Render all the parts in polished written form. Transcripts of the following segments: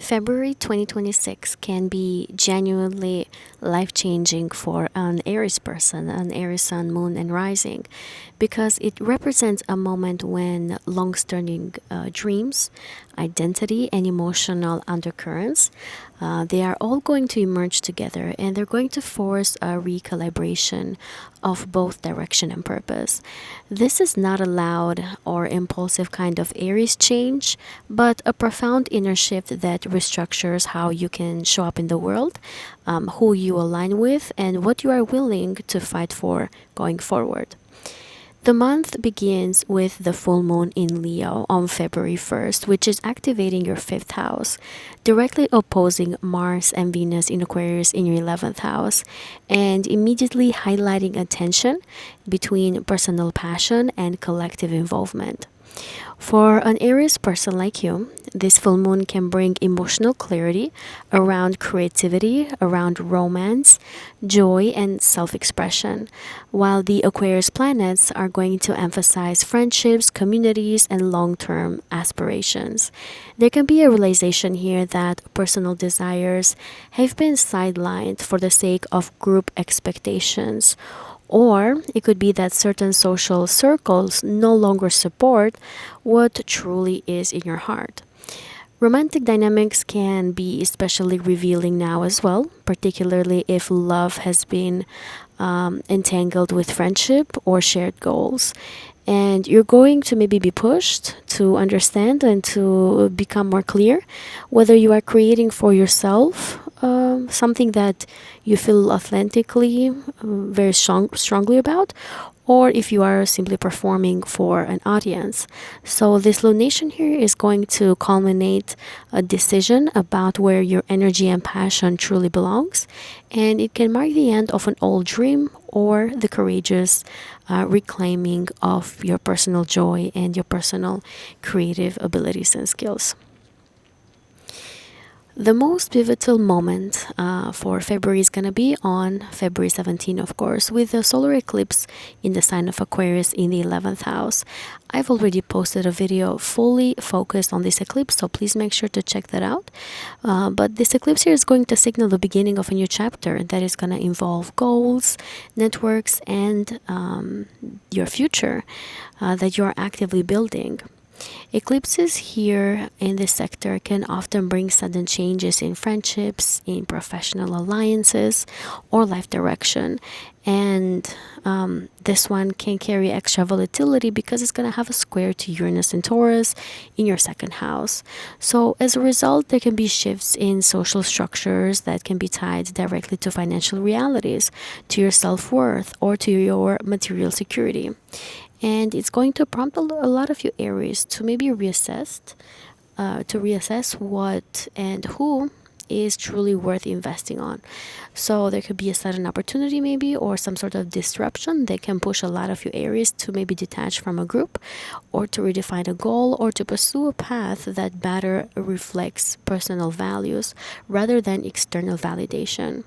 February 2026 can be genuinely life-changing for an Aries person, an Aries sun, moon, and rising, because it represents a moment when long-standing dreams, identity, and emotional undercurrents, they are all going to emerge together, and they're going to force a recalibration of both direction and purpose. This is not a loud or impulsive kind of Aries change, but a profound inner shift that restructures how you can show up in the world, who you align with, and what you are willing to fight for going forward. The month begins with the full moon in Leo on February 1st, which is activating your fifth house, directly opposing Mars and Venus in Aquarius in your 11th house, and immediately highlighting a tension between personal passion and collective involvement. For an Aries person like you, this full moon can bring emotional clarity around creativity, around romance, joy, and self expression, while the Aquarius planets are going to emphasize friendships, communities, and long term aspirations. There can be a realization here that personal desires have been sidelined for the sake of group expectations, or it could be that certain social circles no longer support what truly is in your heart. Romantic dynamics can be especially revealing now as well, particularly if love has been entangled with friendship or shared goals. And you're going to maybe be pushed to understand and to become more clear whether you are creating for yourself something that you feel authentically very strongly about, or if you are simply performing for an audience. So this lunation here is going to culminate a decision about where your energy and passion truly belongs, and it can mark the end of an old dream or the courageous reclaiming of your personal joy and your personal creative abilities and skills. The most pivotal moment for February is going to be on February 17, of course, with the solar eclipse in the sign of Aquarius in the 11th house. I've already posted a video fully focused on this eclipse, so please make sure to check that out. But this eclipse here is going to signal the beginning of a new chapter that is going to involve goals, networks, and your future that you are actively building. Eclipses here in this sector can often bring sudden changes in friendships, in professional alliances, or life direction. And this one can carry extra volatility because it's going to have a square to Uranus and Taurus in your second house. So, as a result, there can be shifts in social structures that can be tied directly to financial realities, to your self worth, or to your material security. And it's going to prompt a lot of you Aries to maybe reassess what and who is truly worth investing on. So there could be a sudden opportunity maybe, or some sort of disruption that can push a lot of you Aries to maybe detach from a group, or to redefine a goal, or to pursue a path that better reflects personal values rather than external validation.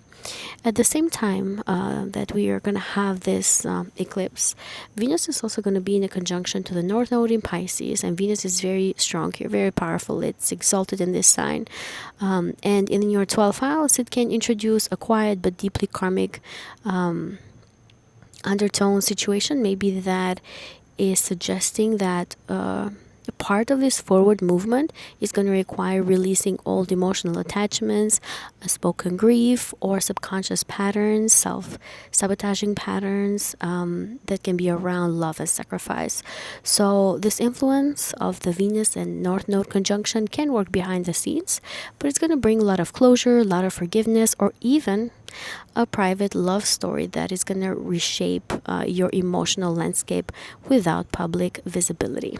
At the same time that we are going to have this eclipse, Venus is also going to be in a conjunction to the North Node in Pisces, and Venus is very strong here, very powerful. It's exalted in this sign. And in your 12th house, it can introduce a quiet but deeply karmic undertone situation, maybe that is suggesting that a part of this forward movement is going to require releasing old emotional attachments, spoken grief, or subconscious patterns, self-sabotaging patterns that can be around love and sacrifice. So this influence of the Venus and North Node conjunction can work behind the scenes, but it's going to bring a lot of closure, a lot of forgiveness, or even a private love story that is going to reshape your emotional landscape without public visibility.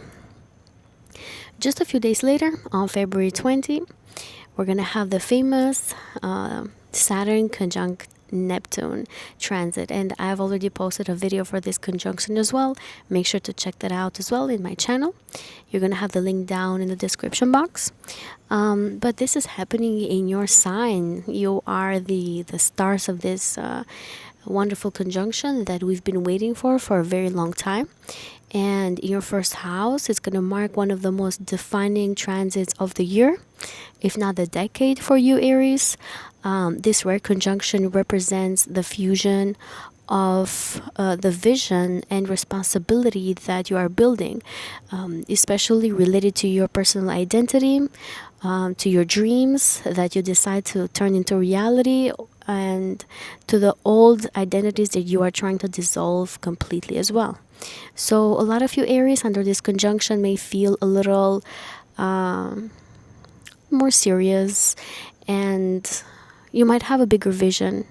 Just a few days later, on February 20, we're going to have the famous Saturn conjunct Neptune transit, and I've already posted a video for this conjunction as well. Make sure to check that out as well in my channel. You're going to have the link down in the description box. But this is happening in your sign. You are the stars of this wonderful conjunction that we've been waiting for a very long time. And in your first house, it's going to mark one of the most defining transits of the year, if not the decade for you, Aries. This rare conjunction represents the fusion of the vision and responsibility that you are building, especially related to your personal identity, to your dreams that you decide to turn into reality, and to the old identities that you are trying to dissolve completely as well. So, a lot of you Aries under this conjunction may feel a little more serious, and you might have a bigger vision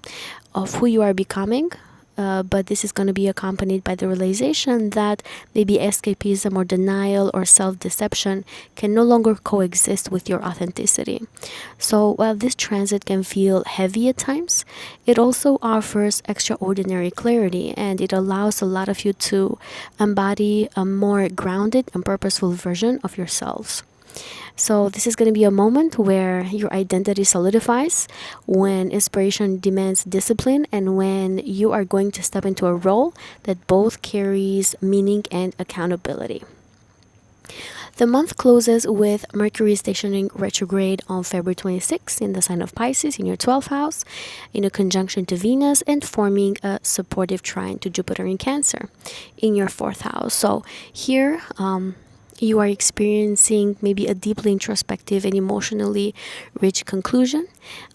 of who you are becoming. But this is going to be accompanied by the realization that maybe escapism or denial or self deception can no longer coexist with your authenticity. So, while this transit can feel heavy at times, it also offers extraordinary clarity, and it allows a lot of you to embody a more grounded and purposeful version of yourselves. So, this is going to be a moment where your identity solidifies, when inspiration demands discipline, and when you are going to step into a role that both carries meaning and accountability. The month closes with Mercury stationing retrograde on February 26th in the sign of Pisces in your 12th house, in a conjunction to Venus, and forming a supportive trine to Jupiter in Cancer in your 4th house. So, here, you are experiencing maybe a deeply introspective and emotionally rich conclusion.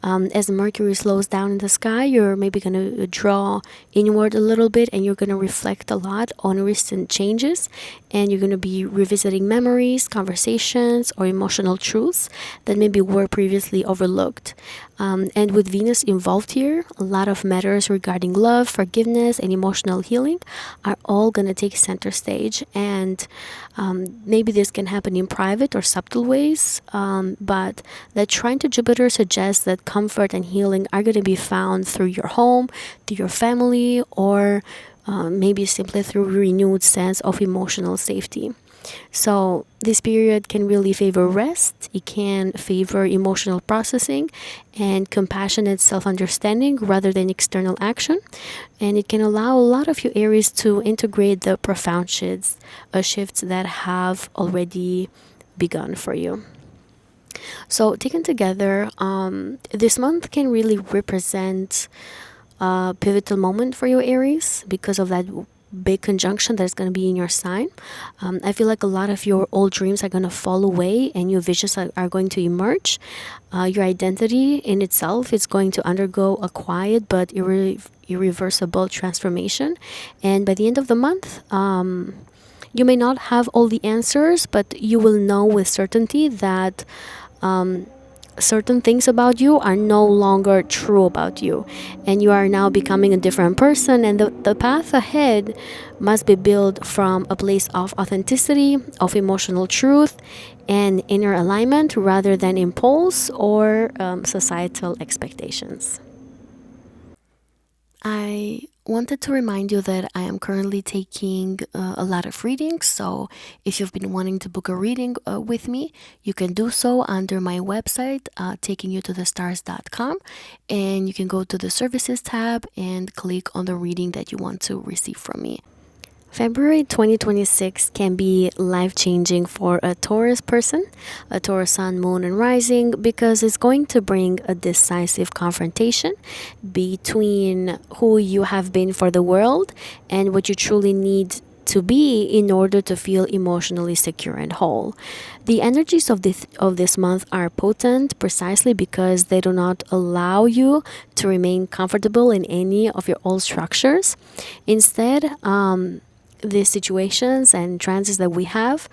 As Mercury slows down in the sky, you're maybe going to draw inward a little bit, and you're going to reflect a lot on recent changes, and you're going to be revisiting memories, conversations, or emotional truths that maybe were previously overlooked. And with Venus involved here, a lot of matters regarding love, forgiveness, and emotional healing are all going to take center stage. And maybe this can happen in private or subtle ways, but the trine to Jupiter suggests that comfort and healing are going to be found through your home, through your family, or maybe simply through a renewed sense of emotional safety. So, this period can really favor rest, it can favor emotional processing and compassionate self understanding rather than external action. And it can allow a lot of you Aries to integrate the profound shifts that have already begun for you. So, taken together, this month can really represent a pivotal moment for your Aries because of that big conjunction that's going to be in your sign. I feel like a lot of your old dreams are going to fall away, and new visions are going to emerge. Your identity in itself is going to undergo a quiet but irreversible transformation. And by the end of the month, you may not have all the answers, but you will know with certainty that certain things about you are no longer true about you, and you are now becoming a different person. And the path ahead must be built from a place of authenticity, of emotional truth, and inner alignment rather than impulse or societal expectations. I wanted to remind you that I am currently taking a lot of readings. So, if you've been wanting to book a reading with me, you can do so under my website, taking you to thestars.com. And you can go to the services tab and click on the reading that you want to receive from me. February 2026 can be life-changing for a Taurus person, a Taurus sun, moon, and rising, because it's going to bring a decisive confrontation between who you have been for the world and what you truly need to be in order to feel emotionally secure and whole. The energies of this month are potent precisely because they do not allow you to remain comfortable in any of your old structures. Instead, these situations and transits that we have,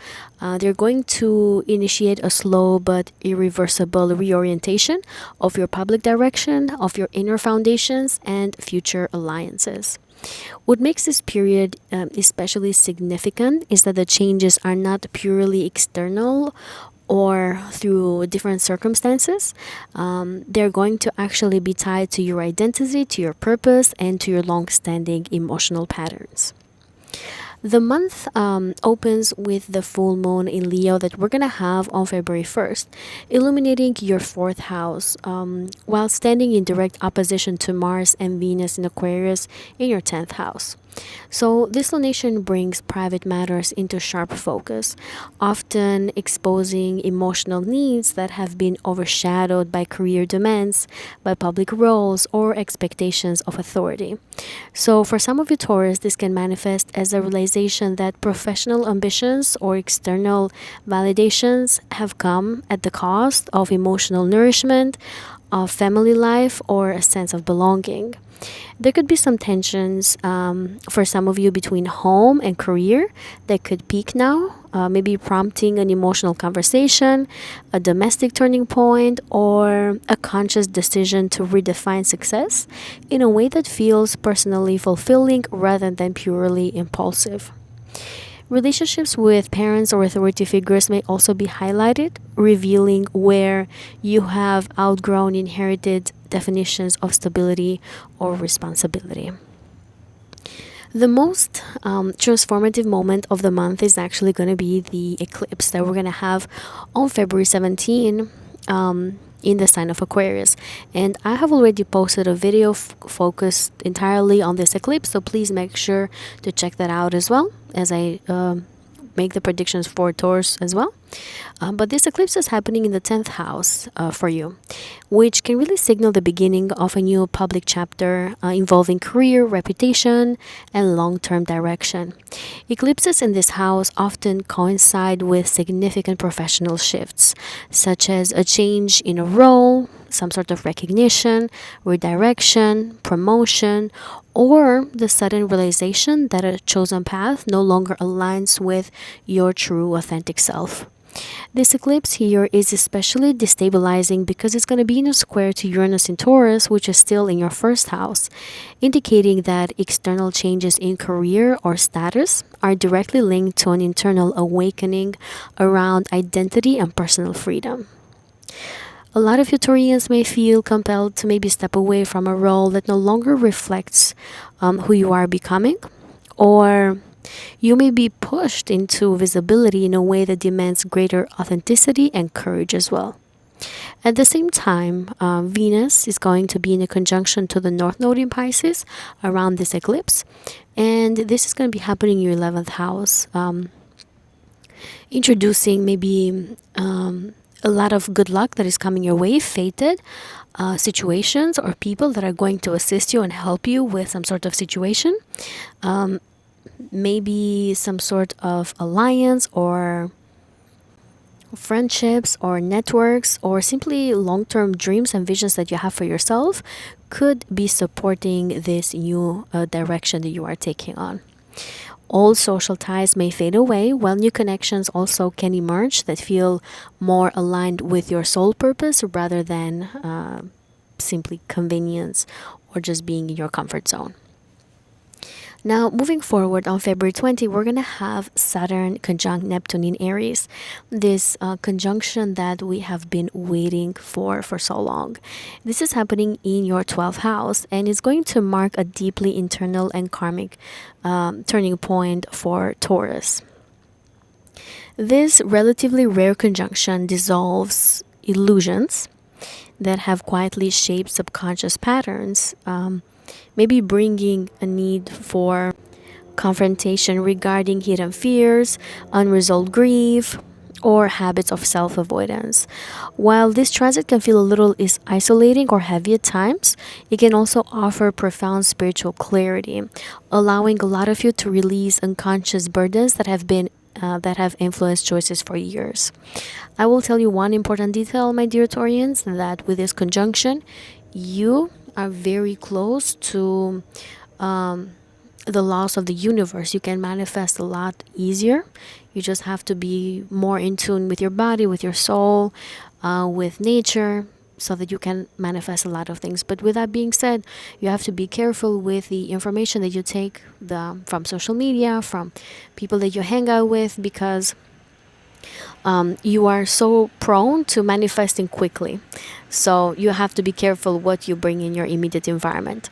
they're going to initiate a slow but irreversible reorientation of your public direction, of your inner foundations, and future alliances. What makes this period especially significant is that the changes are not purely external or through different circumstances. They're going to actually be tied to your identity, to your purpose, and to your long-standing emotional patterns. The month opens with the full moon in Leo that we're going to have on February 1st, illuminating your 4th house, while standing in direct opposition to Mars and Venus in Aquarius in your 10th house. So this lunation brings private matters into sharp focus, often exposing emotional needs that have been overshadowed by career demands, by public roles, or expectations of authority. So for some of you Taurus, this can manifest as a realization that professional ambitions or external validations have come at the cost of emotional nourishment, of family life, or a sense of belonging. There could be some tensions for some of you between home and career that could peak now, maybe prompting an emotional conversation, a domestic turning point, or a conscious decision to redefine success in a way that feels personally fulfilling rather than purely impulsive. Relationships with parents or authority figures may also be highlighted, revealing where you have outgrown inherited definitions of stability or responsibility. The most transformative moment of the month is actually going to be the eclipse that we're going to have on February 17 in the sign of Aquarius. And I have already posted a video focused entirely on this eclipse, so please make sure to check that out as well as I make the predictions for Taurus as well. But this eclipse is happening in the 10th house for you, which can really signal the beginning of a new public chapter involving career, reputation, and long term direction. Eclipses in this house often coincide with significant professional shifts, such as a change in a role, some sort of recognition, redirection, promotion, or the sudden realization that a chosen path no longer aligns with your true authentic self. This eclipse here is especially destabilizing because it's going to be in a square to Uranus in Taurus, which is still in your first house, indicating that external changes in career or status are directly linked to an internal awakening around identity and personal freedom. A lot of Taurians may feel compelled to maybe step away from a role that no longer reflects who you are becoming, or you may be pushed into visibility in a way that demands greater authenticity and courage as well. At the same time, Venus is going to be in a conjunction to the North Node in Pisces around this eclipse, and this is going to be happening in your 11th house, introducing maybe a lot of good luck that is coming your way, fated situations or people that are going to assist you and help you with some sort of situation. Maybe some sort of alliance or friendships or networks or simply long-term dreams and visions that you have for yourself could be supporting this new direction that you are taking on. Old social ties may fade away, while new connections also can emerge that feel more aligned with your soul purpose rather than simply convenience or just being in your comfort zone. Now, moving forward on February 20, we're going to have Saturn conjunct Neptune in Aries. This conjunction that we have been waiting for so long. This is happening in your 12th house, and it's going to mark a deeply internal and karmic turning point for Taurus. This relatively rare conjunction dissolves illusions that have quietly shaped subconscious patterns, maybe bringing a need for confrontation regarding hidden fears, unresolved grief, or habits of self-avoidance. While this transit can feel a little isolating or heavy at times, it can also offer profound spiritual clarity, allowing a lot of you to release unconscious burdens that have influenced choices for years. I will tell you one important detail, my dear Taurians, that with this conjunction, you are very close to the laws of the universe. You can manifest a lot easier. You just have to be more in tune with your body, with your soul, with nature, so that you can manifest a lot of things. But with that being said, you have to be careful with the information that you take from social media, from people that you hang out with, because You are so prone to manifesting quickly. So you have to be careful what you bring in your immediate environment.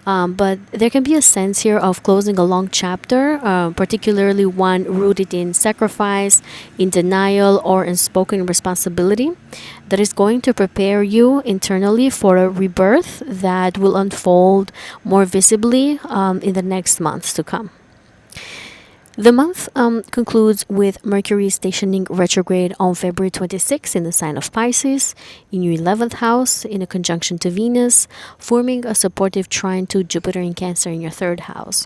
But there can be a sense here of closing a long chapter, particularly one rooted in sacrifice, in denial, or in spoken responsibility, that is going to prepare you internally for a rebirth that will unfold more visibly in the next months to come. The month concludes with Mercury stationing retrograde on February 26 in the sign of Pisces, in your 11th house, in a conjunction to Venus, forming a supportive trine to Jupiter in Cancer in your 3rd house.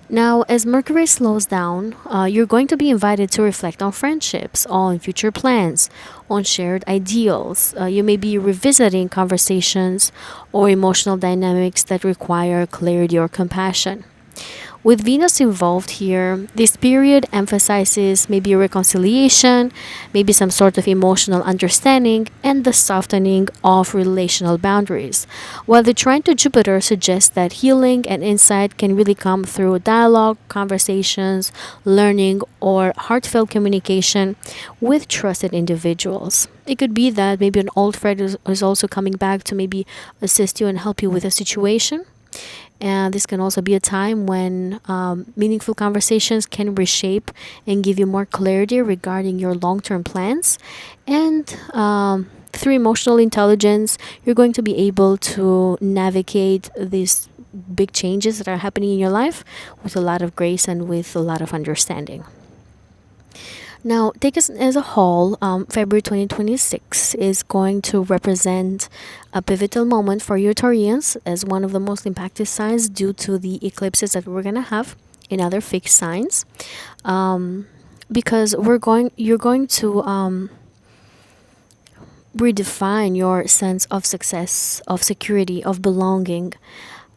Now, as Mercury slows down, you're going to be invited to reflect on friendships, on future plans, on shared ideals. You may be revisiting conversations or emotional dynamics that require clarity or compassion. With Venus involved here, this period emphasizes maybe reconciliation, maybe some sort of emotional understanding, and the softening of relational boundaries. While the trine to Jupiter suggests that healing and insight can really come through dialogue, conversations, learning, or heartfelt communication with trusted individuals. It could be that maybe an old friend is also coming back to maybe assist you and help you with a situation. And this can also be a time when meaningful conversations can reshape and give you more clarity regarding your long term plans. And through emotional intelligence, you're going to be able to navigate these big changes that are happening in your life with a lot of grace and with a lot of understanding. Now, take us as a whole, February 2026 is going to represent a pivotal moment for you Taurians as one of the most impacted signs due to the eclipses that we're going to have in other fixed signs. Because you're going to redefine your sense of success, of security, of belonging.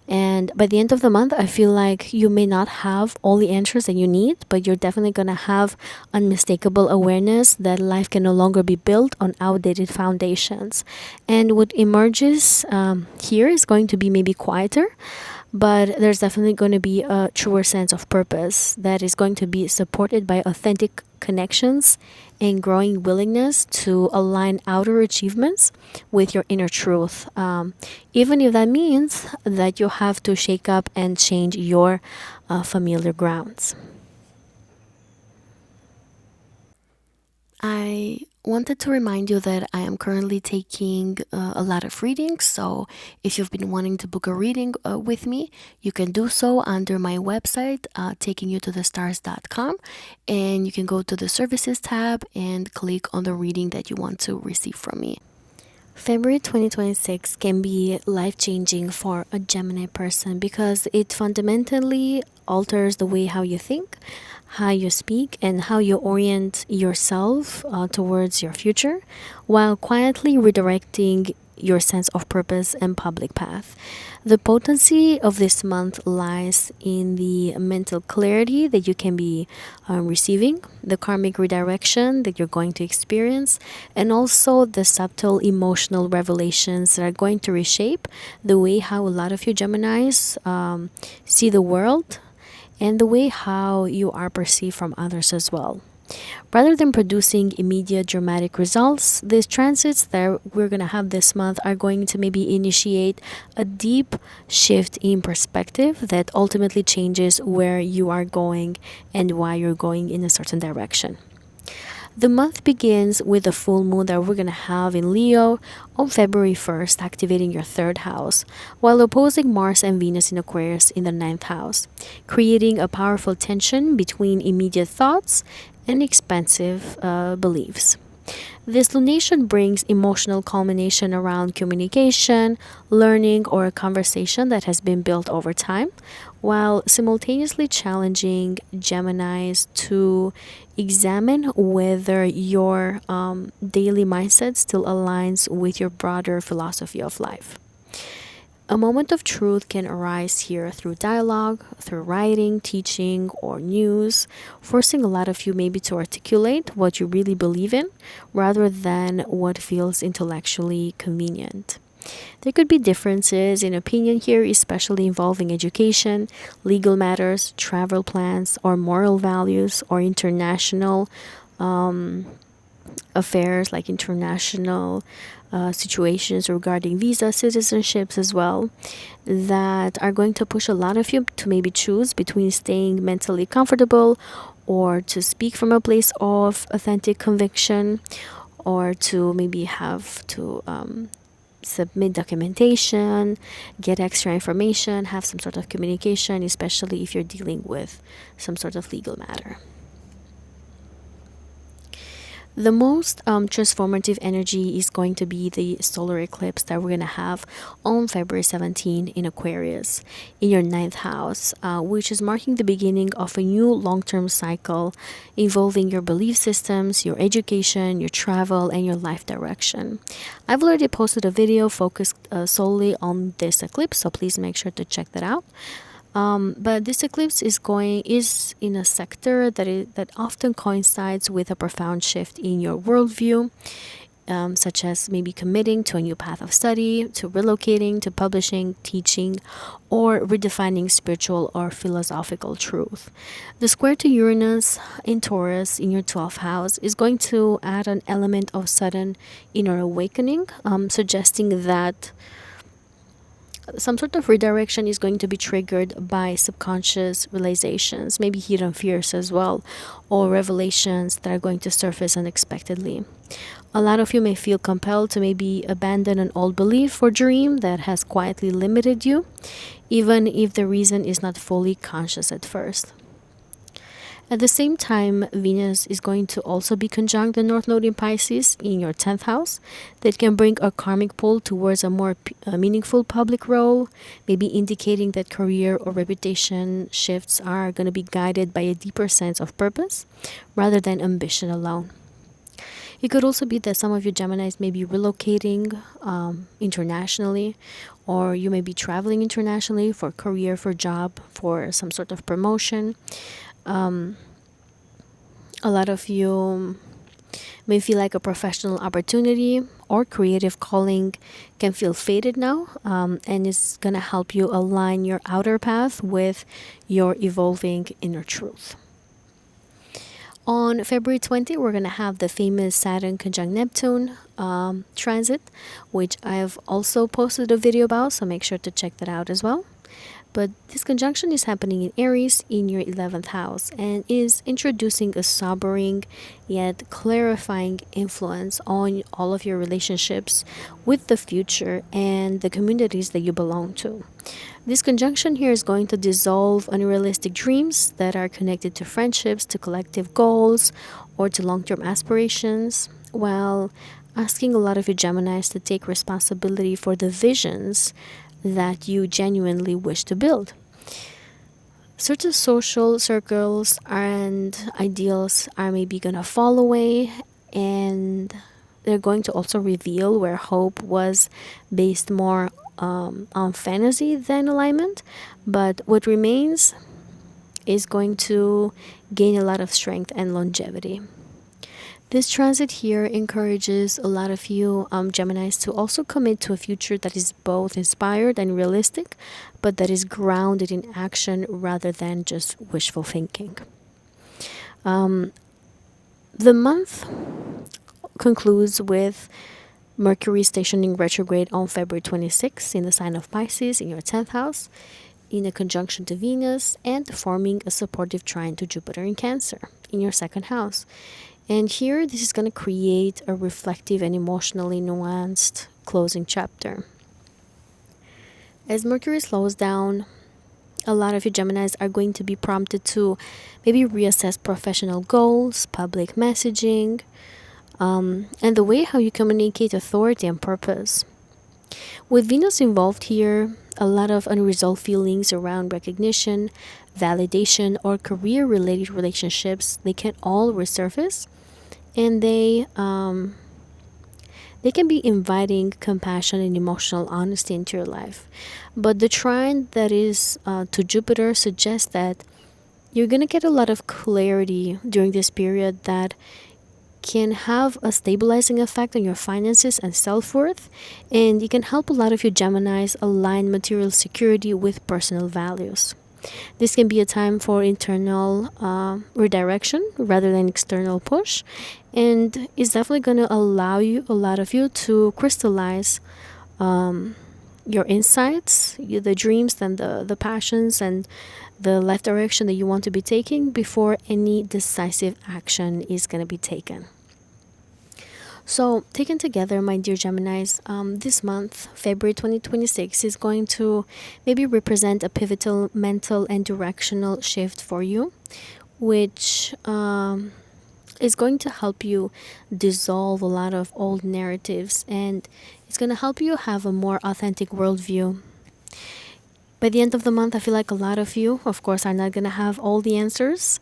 And by the end of the month, I feel like you may not have all the answers that you need, but you're definitely going to have unmistakable awareness that life can no longer be built on outdated foundations. And what emerges here is going to be maybe quieter, but there's definitely going to be a truer sense of purpose that is going to be supported by authentic connections and growing willingness to align outer achievements with your inner truth, even if that means that you have to shake up and change your familiar grounds. I wanted to remind you that I am currently taking a lot of readings. So if you've been wanting to book a reading with me, you can do so under my website, takingyoutothestars.com. And you can go to the services tab and click on the reading that you want to receive from me. February 2026 can be life-changing for a Gemini person because it fundamentally alters the way how you think, how you speak, and how you orient yourself towards your future, while quietly redirecting your sense of purpose and public path. The potency of this month lies in the mental clarity that you can be receiving, the karmic redirection that you're going to experience, and also the subtle emotional revelations that are going to reshape the way how a lot of you Geminis see the world and the way how you are perceived from others as well. Rather than producing immediate dramatic results, these transits that we're going to have this month are going to maybe initiate a deep shift in perspective that ultimately changes where you are going and why you're going in a certain direction. The month begins with a full moon that we're going to have in Leo on February 1st, activating your 3rd house, while opposing Mars and Venus in Aquarius in the 9th house, creating a powerful tension between immediate thoughts and expansive beliefs. This lunation brings emotional culmination around communication, learning, or a conversation that has been built over time, while simultaneously challenging Geminis to examine whether your daily mindset still aligns with your broader philosophy of life. A moment of truth can arise here through dialogue, through writing, teaching, or news, forcing a lot of you maybe to articulate what you really believe in rather than what feels intellectually convenient. There could be differences in opinion here, especially involving education, legal matters, travel plans, or moral values, or international affairs like international situations regarding visa citizenships as well, that are going to push a lot of you to maybe choose between staying mentally comfortable or to speak from a place of authentic conviction, or to maybe have to submit documentation, get extra information, have some sort of communication, especially if you're dealing with some sort of legal matter. The most transformative energy is going to be the solar eclipse that we're going to have on February 17 in Aquarius in your ninth house, which is marking the beginning of a new long-term cycle involving your belief systems, your education, your travel, and your life direction. I've already posted a video focused solely on this eclipse, so please make sure to check that out. But this eclipse is in a sector that often coincides with a profound shift in your worldview, such as maybe committing to a new path of study, to relocating, to publishing, teaching, or redefining spiritual or philosophical truth. The square to Uranus in Taurus in your 12th house is going to add an element of sudden inner awakening, suggesting that some sort of redirection is going to be triggered by subconscious realizations, maybe hidden fears as well, or revelations that are going to surface unexpectedly. A lot of you may feel compelled to maybe abandon an old belief or dream that has quietly limited you, even if the reason is not fully conscious at first. At the same time, Venus is going to also be conjunct the North Node in Pisces in your 10th house. That can bring a karmic pull towards a more meaningful public role, maybe indicating that career or reputation shifts are going to be guided by a deeper sense of purpose rather than ambition alone. It could also be that some of you Geminis may be relocating internationally, or you may be traveling internationally for career, for job, for some sort of promotion. A lot of you may feel like a professional opportunity or creative calling can feel faded now, and it's going to help you align your outer path with your evolving inner truth. On February 20, we're going to have the famous Saturn conjunct Neptune transit, which I've also posted a video about, so make sure to check that out as well. But this conjunction is happening in Aries in your 11th house and is introducing a sobering yet clarifying influence on all of your relationships with the future and the communities that you belong to. This conjunction here is going to dissolve unrealistic dreams that are connected to friendships, to collective goals, or to long-term aspirations, while asking a lot of your Geminis to take responsibility for the visions that you genuinely wish to build. Certain social circles and ideals are maybe gonna fall away, and they're going to also reveal where hope was based more on fantasy than alignment, but what remains is going to gain a lot of strength and longevity. This transit here encourages a lot of you Geminis to also commit to a future that is both inspired and realistic, but that is grounded in action rather than just wishful thinking. The month concludes with Mercury stationing retrograde on February 26 in the sign of Pisces in your 10th house, in a conjunction to Venus, and forming a supportive trine to Jupiter in Cancer in your 2nd house. And here, this is going to create a reflective and emotionally nuanced closing chapter. As Mercury slows down, a lot of you Geminis are going to be prompted to maybe reassess professional goals, public messaging, and the way how you communicate authority and purpose. With Venus involved here, a lot of unresolved feelings around recognition, validation, or career-related relationships, they can all resurface, and they can be inviting compassion and emotional honesty into your life. But the trine that is to Jupiter suggests that you're going to get a lot of clarity during this period that can have a stabilizing effect on your finances and self-worth, and it can help a lot of you Geminis align material security with personal values. This can be a time for internal redirection rather than external push, and it's definitely going to allow you, a lot of you, to crystallize your insights, the dreams and the passions and the life direction that you want to be taking before any decisive action is going to be taken. So, taken together, my dear Geminis, this month, February 2026, is going to maybe represent a pivotal mental and directional shift for you, which is going to help you dissolve a lot of old narratives, and it's going to help you have a more authentic worldview. By the end of the month, I feel like a lot of you, of course, are not going to have all the answers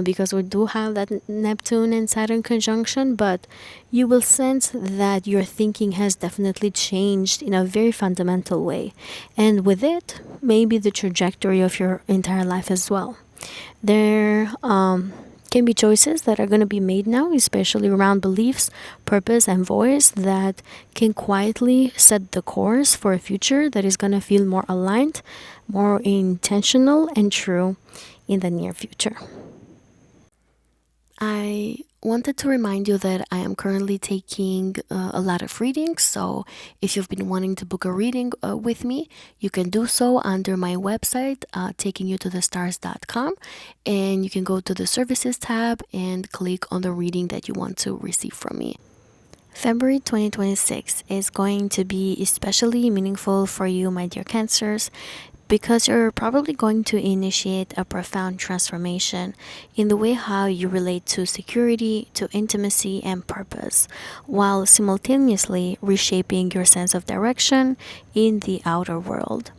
because we do have that Neptune and Saturn conjunction, but you will sense that your thinking has definitely changed in a very fundamental way. And with it, maybe the trajectory of your entire life as well. There can be choices that are going to be made now, especially around beliefs, purpose, and voice, that can quietly set the course for a future that is going to feel more aligned, more intentional, and true in the near future. I wanted to remind you that I am currently taking a lot of readings. So if you've been wanting to book a reading with me, you can do so under my website, takingyoutothestars.com, and you can go to the services tab and click on the reading that you want to receive from me. February 2026 is going to be especially meaningful for you, my dear Cancers, because you're probably going to initiate a profound transformation in the way how you relate to security, to intimacy, and purpose, while simultaneously reshaping your sense of direction in the outer world.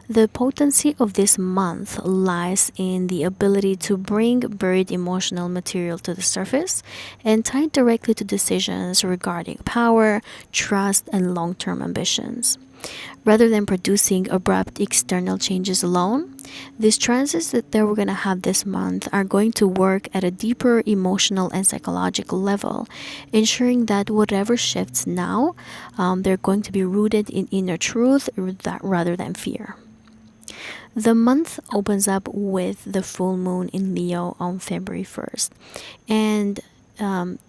The potency of this month lies in the ability to bring buried emotional material to the surface and tie it directly to decisions regarding power, trust, and long-term ambitions. Rather than producing abrupt external changes alone, these transits that we're going to have this month are going to work at a deeper emotional and psychological level, ensuring that whatever shifts now, they're going to be rooted in inner truth rather than fear. The month opens up with the full moon in Leo on February 1st. And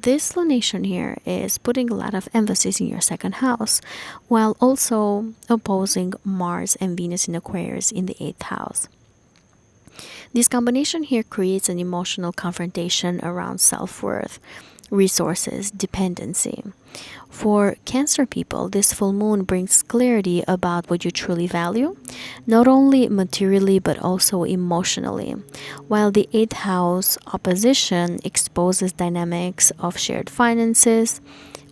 this lunation here is putting a lot of emphasis in your second house, while also opposing Mars and Venus in Aquarius in the 8th house. This combination here creates an emotional confrontation around self-worth, resources, dependency. For Cancer people, this full moon brings clarity about what you truly value, not only materially but also emotionally, while the 8th house opposition exposes dynamics of shared finances,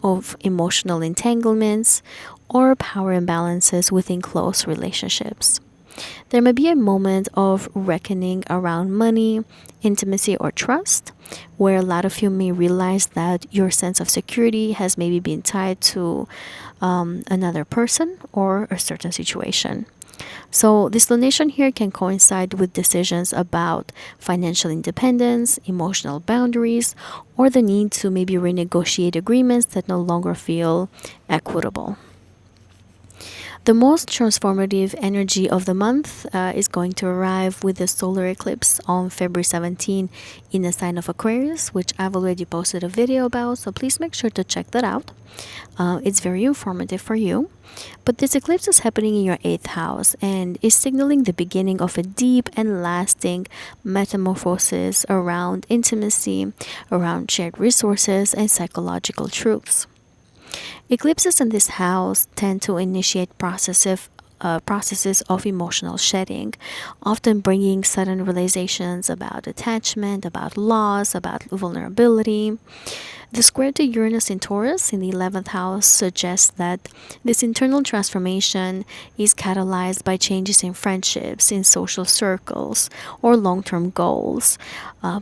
of emotional entanglements, or power imbalances within close relationships. There may be a moment of reckoning around money, intimacy, or trust, where a lot of you may realize that your sense of security has maybe been tied to another person or a certain situation. So this lunation here can coincide with decisions about financial independence, emotional boundaries, or the need to maybe renegotiate agreements that no longer feel equitable. The most transformative energy of the month is going to arrive with the solar eclipse on February 17 in the sign of Aquarius, which I've already posted a video about, so please make sure to check that out. It's very informative for you. But this eclipse is happening in your 8th house and is signaling the beginning of a deep and lasting metamorphosis around intimacy, around shared resources, and psychological truths. Eclipses in this house tend to initiate processes of emotional shedding, often bringing sudden realizations about attachment, about loss, about vulnerability. The square to Uranus in Taurus in the 11th house suggests that this internal transformation is catalyzed by changes in friendships, in social circles, or long-term goals,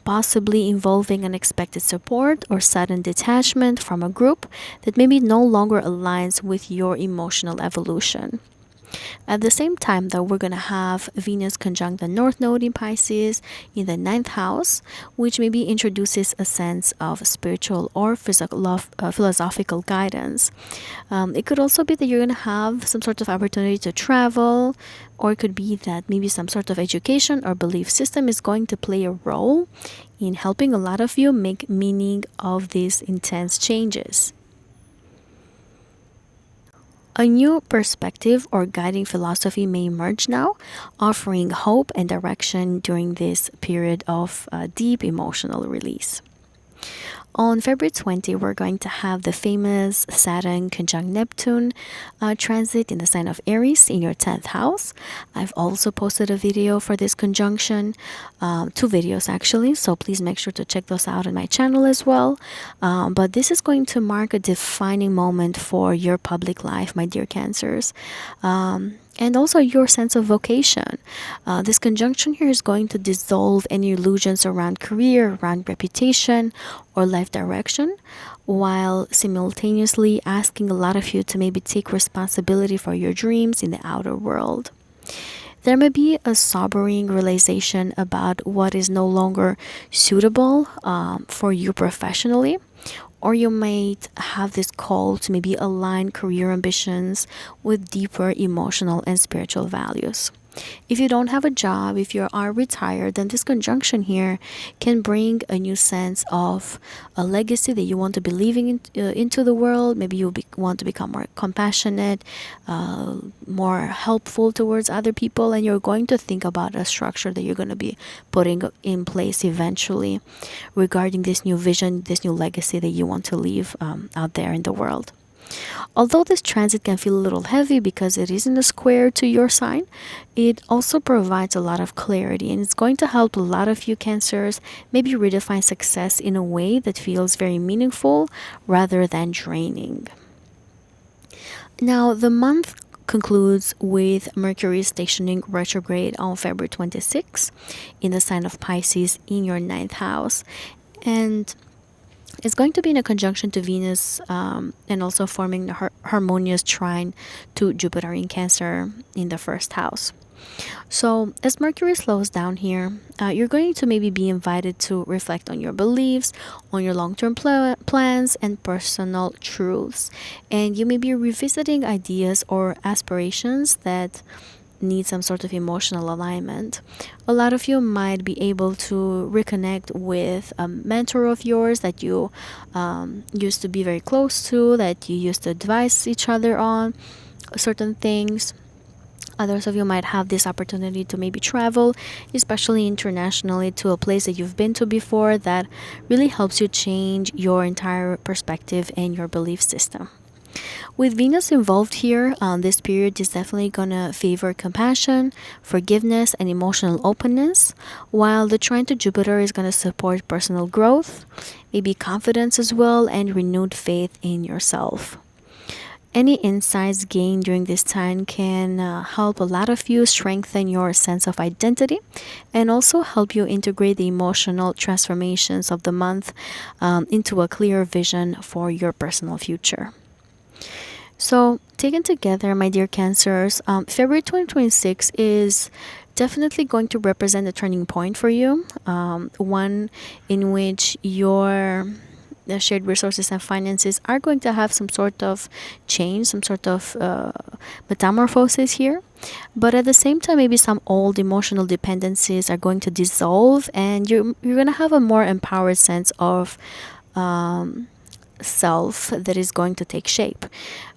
possibly involving unexpected support or sudden detachment from a group that maybe no longer aligns with your emotional evolution. At the same time, though, we're going to have Venus conjunct the North Node in Pisces in the ninth house, which maybe introduces a sense of spiritual or philosophical guidance. It could also be that you're going to have some sort of opportunity to travel, or it could be that maybe some sort of education or belief system is going to play a role in helping a lot of you make meaning of these intense changes. A new perspective or guiding philosophy may emerge now, offering hope and direction during this period of deep emotional release. On February 20, we're going to have the famous Saturn conjunct Neptune transit in the sign of Aries in your 10th house. I've also posted a video for this conjunction, 2 videos actually, so please make sure to check those out on my channel as well. But this is going to mark a defining moment for your public life, my dear Cancers. And also your sense of vocation. This conjunction here is going to dissolve any illusions around career, around reputation, or life direction, while simultaneously asking a lot of you to maybe take responsibility for your dreams in the outer world. There may be a sobering realization about what is no longer suitable for you professionally, or you might have this call to maybe align career ambitions with deeper emotional and spiritual values. If you don't have a job, if you are retired, then this conjunction here can bring a new sense of a legacy that you want to be leaving into the world. Maybe you want to become more compassionate, more helpful towards other people, and you're going to think about a structure that you're going to be putting in place eventually regarding this new vision, this new legacy that you want to leave out there in the world. Although this transit can feel a little heavy because it isn't a square to your sign, it also provides a lot of clarity, and it's going to help a lot of you Cancers maybe redefine success in a way that feels very meaningful rather than draining. Now, the month concludes with Mercury stationing retrograde on February 26 in the sign of Pisces in your 9th house, and it's going to be in a conjunction to Venus and also forming a harmonious trine to Jupiter in Cancer in the 1st house. So as Mercury slows down here, you're going to maybe be invited to reflect on your beliefs, on your long-term plans and personal truths. And you may be revisiting ideas or aspirations that need some sort of emotional alignment. A lot of you might be able to reconnect with a mentor of yours that you used to be very close to, that you used to advise each other on certain things. Others of you might have this opportunity to maybe travel, especially internationally, to a place that you've been to before that really helps you change your entire perspective and your belief system. With Venus involved here, this period is definitely going to favor compassion, forgiveness, and emotional openness, while the trine to Jupiter is going to support personal growth, maybe confidence as well, and renewed faith in yourself. Any insights gained during this time can help a lot of you strengthen your sense of identity and also help you integrate the emotional transformations of the month into a clear vision for your personal future. So, taken together, my dear Cancers, February 2026 is definitely going to represent a turning point for you, one in which your shared resources and finances are going to have some sort of change, some sort of metamorphosis here. But at the same time, maybe some old emotional dependencies are going to dissolve, and you're going to have a more empowered sense of self that is going to take shape.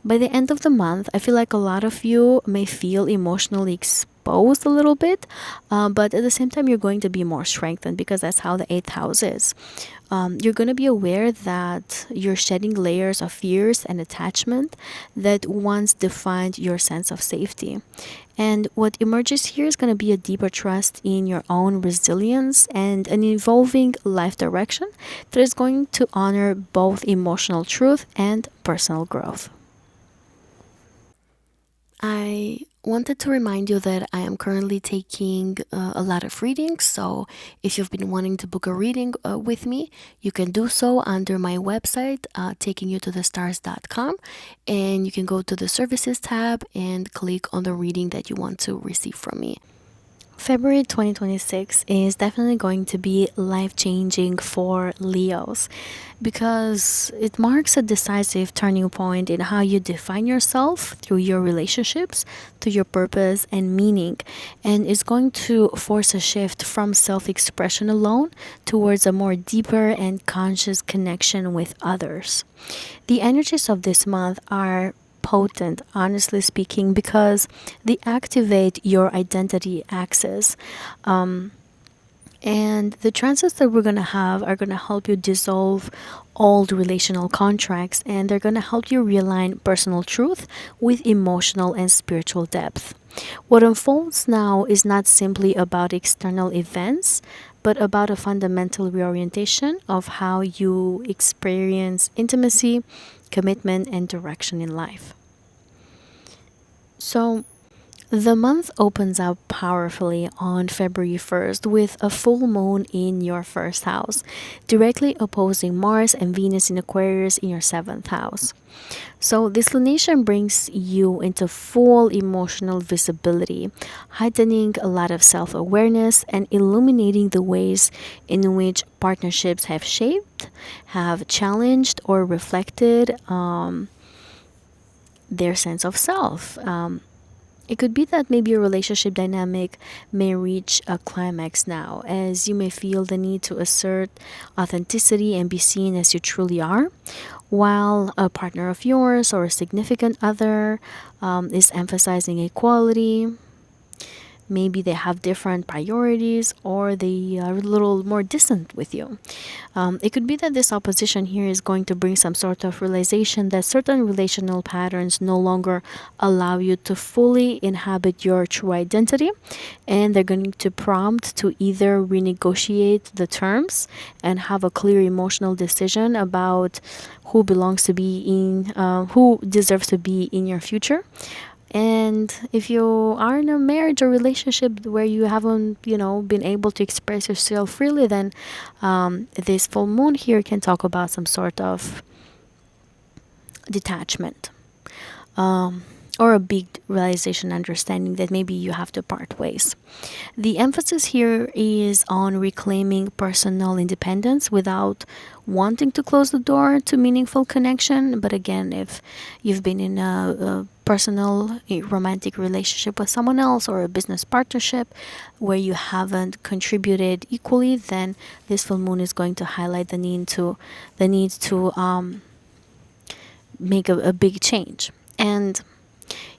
By the end of the month, I feel like a lot of you may feel emotionally exposed a little bit, but at the same time, you're going to be more strengthened because that's how the 8th house is. You're going to be aware that you're shedding layers of fears and attachment that once defined your sense of safety. And what emerges here is going to be a deeper trust in your own resilience and an evolving life direction that is going to honor both emotional truth and personal growth. I wanted to remind you that I am currently taking a lot of readings. So if you've been wanting to book a reading with me, you can do so under my website, taking you to thestars.com, and you can go to the services tab and click on the reading that you want to receive from me. February 2026 is definitely going to be life-changing for Leos because it marks a decisive turning point in how you define yourself through your relationships, to your purpose and meaning, and it's going to force a shift from self-expression alone towards a more deeper and conscious connection with others. The energies of this month are potent, honestly speaking, because they activate your identity axis. And the transits that we're going to have are going to help you dissolve old relational contracts, and they're going to help you realign personal truth with emotional and spiritual depth. What unfolds now is not simply about external events, but about a fundamental reorientation of how you experience intimacy, commitment, and direction in life. So, the month opens up powerfully on February 1st with a full moon in your first house, directly opposing Mars and Venus in Aquarius in your seventh house. So, this lunation brings you into full emotional visibility, heightening a lot of self awareness and illuminating the ways in which partnerships have shaped, have challenged, or reflected their sense of self. It could be that maybe your relationship dynamic may reach a climax now, as you may feel the need to assert authenticity and be seen as you truly are, while a partner of yours or a significant other is emphasizing equality. Maybe they have different priorities or they are a little more distant with you. It could be that this opposition here is going to bring some sort of realization that certain relational patterns no longer allow you to fully inhabit your true identity, and they're going to prompt to either renegotiate the terms and have a clear emotional decision about who belongs to be in, who deserves to be in your future. And if you are in a marriage or relationship where you haven't, been able to express yourself freely, then this full moon here can talk about some sort of detachment, or a big realization, understanding that maybe you have to part ways. The emphasis here is on reclaiming personal independence without wanting to close the door to meaningful connection. But again, if you've been in a personal romantic relationship with someone else or a business partnership where you haven't contributed equally, then this full moon is going to highlight the need to make a big change. And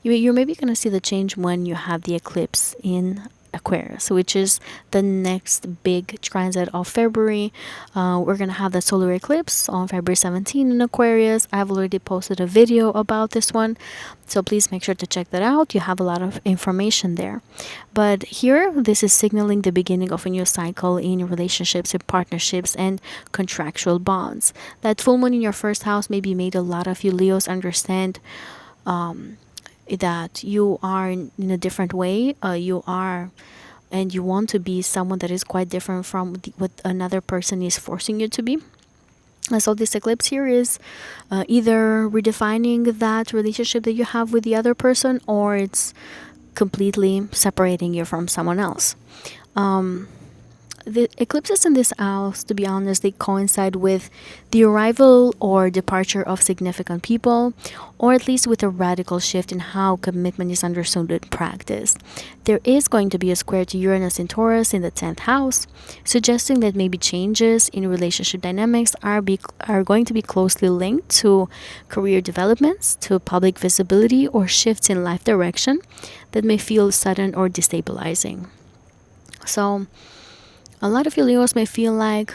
you're maybe going to see the change when you have the eclipse in Aquarius, which is the next big transit of February. We're going to have the solar eclipse on February 17 in Aquarius. I've already posted a video about this one, so please make sure to check that out. You have a lot of information there. But here, this is signaling the beginning of a new cycle in relationships and partnerships and contractual bonds. That full moon in your first house maybe made a lot of you Leos understand that you are in a different way. You are, and you want to be someone that is quite different from what another person is forcing you to be. And so this eclipse here is either redefining that relationship that you have with the other person, or it's completely separating you from someone else. The eclipses in this house, to be honest, they coincide with the arrival or departure of significant people, or at least with a radical shift in how commitment is understood and practiced. There is going to be a square to Uranus in Taurus in the 10th house, suggesting that maybe changes in relationship dynamics are going to be closely linked to career developments, to public visibility, or shifts in life direction that may feel sudden or destabilizing. So, a lot of you Leos may feel like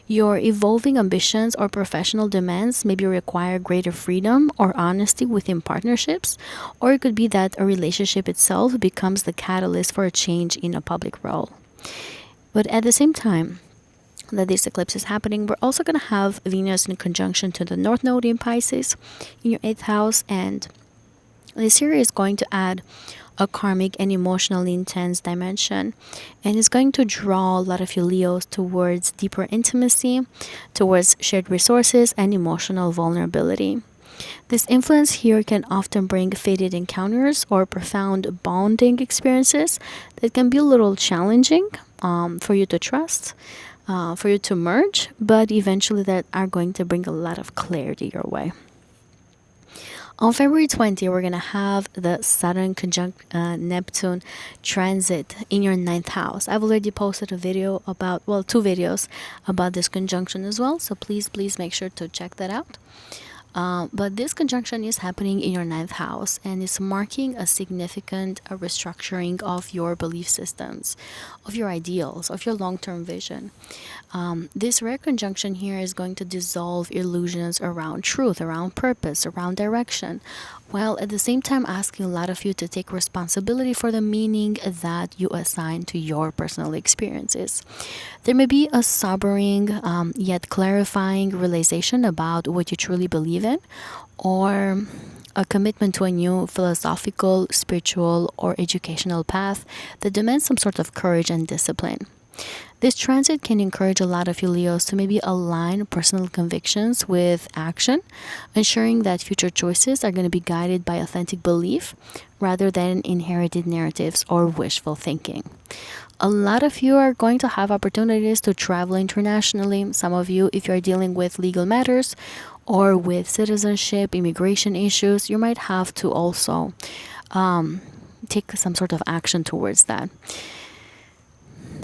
your evolving ambitions or professional demands maybe require greater freedom or honesty within partnerships, or it could be that a relationship itself becomes the catalyst for a change in a public role. But at the same time that this eclipse is happening, we're also going to have Venus in conjunction to the North Node in Pisces in your 8th house, and This year is going to add a karmic and emotionally intense dimension, and it's going to draw a lot of you Leos towards deeper intimacy, towards shared resources and emotional vulnerability. This influence here can often bring fated encounters or profound bonding experiences that can be a little challenging for you to trust, for you to merge, but eventually that are going to bring a lot of clarity your way. On February 20, we're going to have the Saturn conjunct Neptune transit in your ninth house. I've already posted a video about, well, 2 videos about this conjunction as well. So please make sure to check that out. But this conjunction is happening in your ninth house, and it's marking a significant restructuring of your belief systems, of your ideals, of your long-term vision. This rare conjunction here is going to dissolve illusions around truth, around purpose, around direction, while at the same time asking a lot of you to take responsibility for the meaning that you assign to your personal experiences. There may be a sobering yet clarifying realization about what you truly believe in, or a commitment to a new philosophical, spiritual, or educational path that demands some sort of courage and discipline. This transit can encourage a lot of you Leos to maybe align personal convictions with action, ensuring that future choices are going to be guided by authentic belief rather than inherited narratives or wishful thinking. A lot of you are going to have opportunities to travel internationally. Some of you, if you're dealing with legal matters or with citizenship, immigration issues, you might have to also take some sort of action towards that.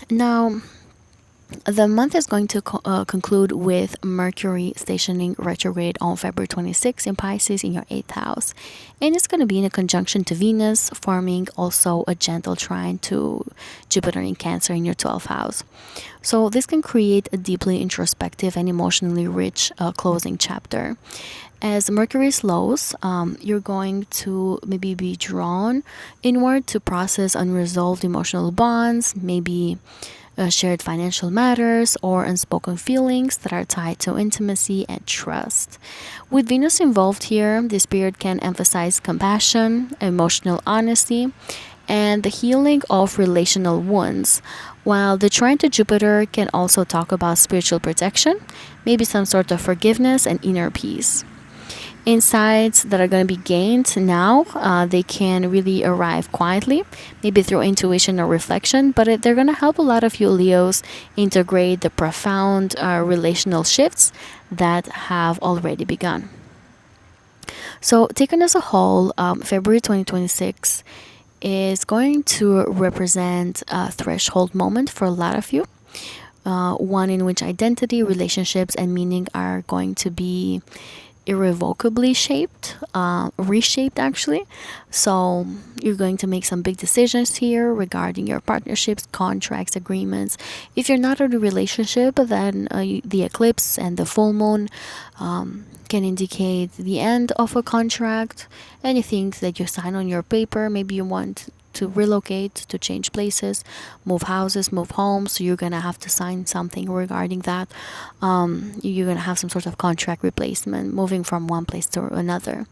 Now, the month is going to conclude with Mercury stationing retrograde on February 26 in Pisces in your 8th house. And it's going to be in a conjunction to Venus, forming also a gentle trine to Jupiter in Cancer in your 12th house. So this can create a deeply introspective and emotionally rich closing chapter. As Mercury slows, you're going to maybe be drawn inward to process unresolved emotional bonds, maybe shared financial matters or unspoken feelings that are tied to intimacy and trust. With Venus involved here, this period can emphasize compassion, emotional honesty, and the healing of relational wounds, while the trine to Jupiter can also talk about spiritual protection, maybe some sort of forgiveness and inner peace. Insights that are going to be gained now, they can really arrive quietly, maybe through intuition or reflection, but they're going to help a lot of you Leos integrate the profound relational shifts that have already begun. So taken as a whole, February 2026 is going to represent a threshold moment for a lot of you. One in which identity, relationships, and meaning are going to be irrevocably reshaped actually. So you're going to make some big decisions here regarding your partnerships, contracts, agreements. If you're not in a relationship, then the eclipse and the full moon can indicate the end of a contract. Anything that you sign on your paper, maybe you want to relocate, to change places, move houses, move homes, so you're gonna have to sign something regarding that. You're gonna have some sort of contract replacement, moving from one place to another.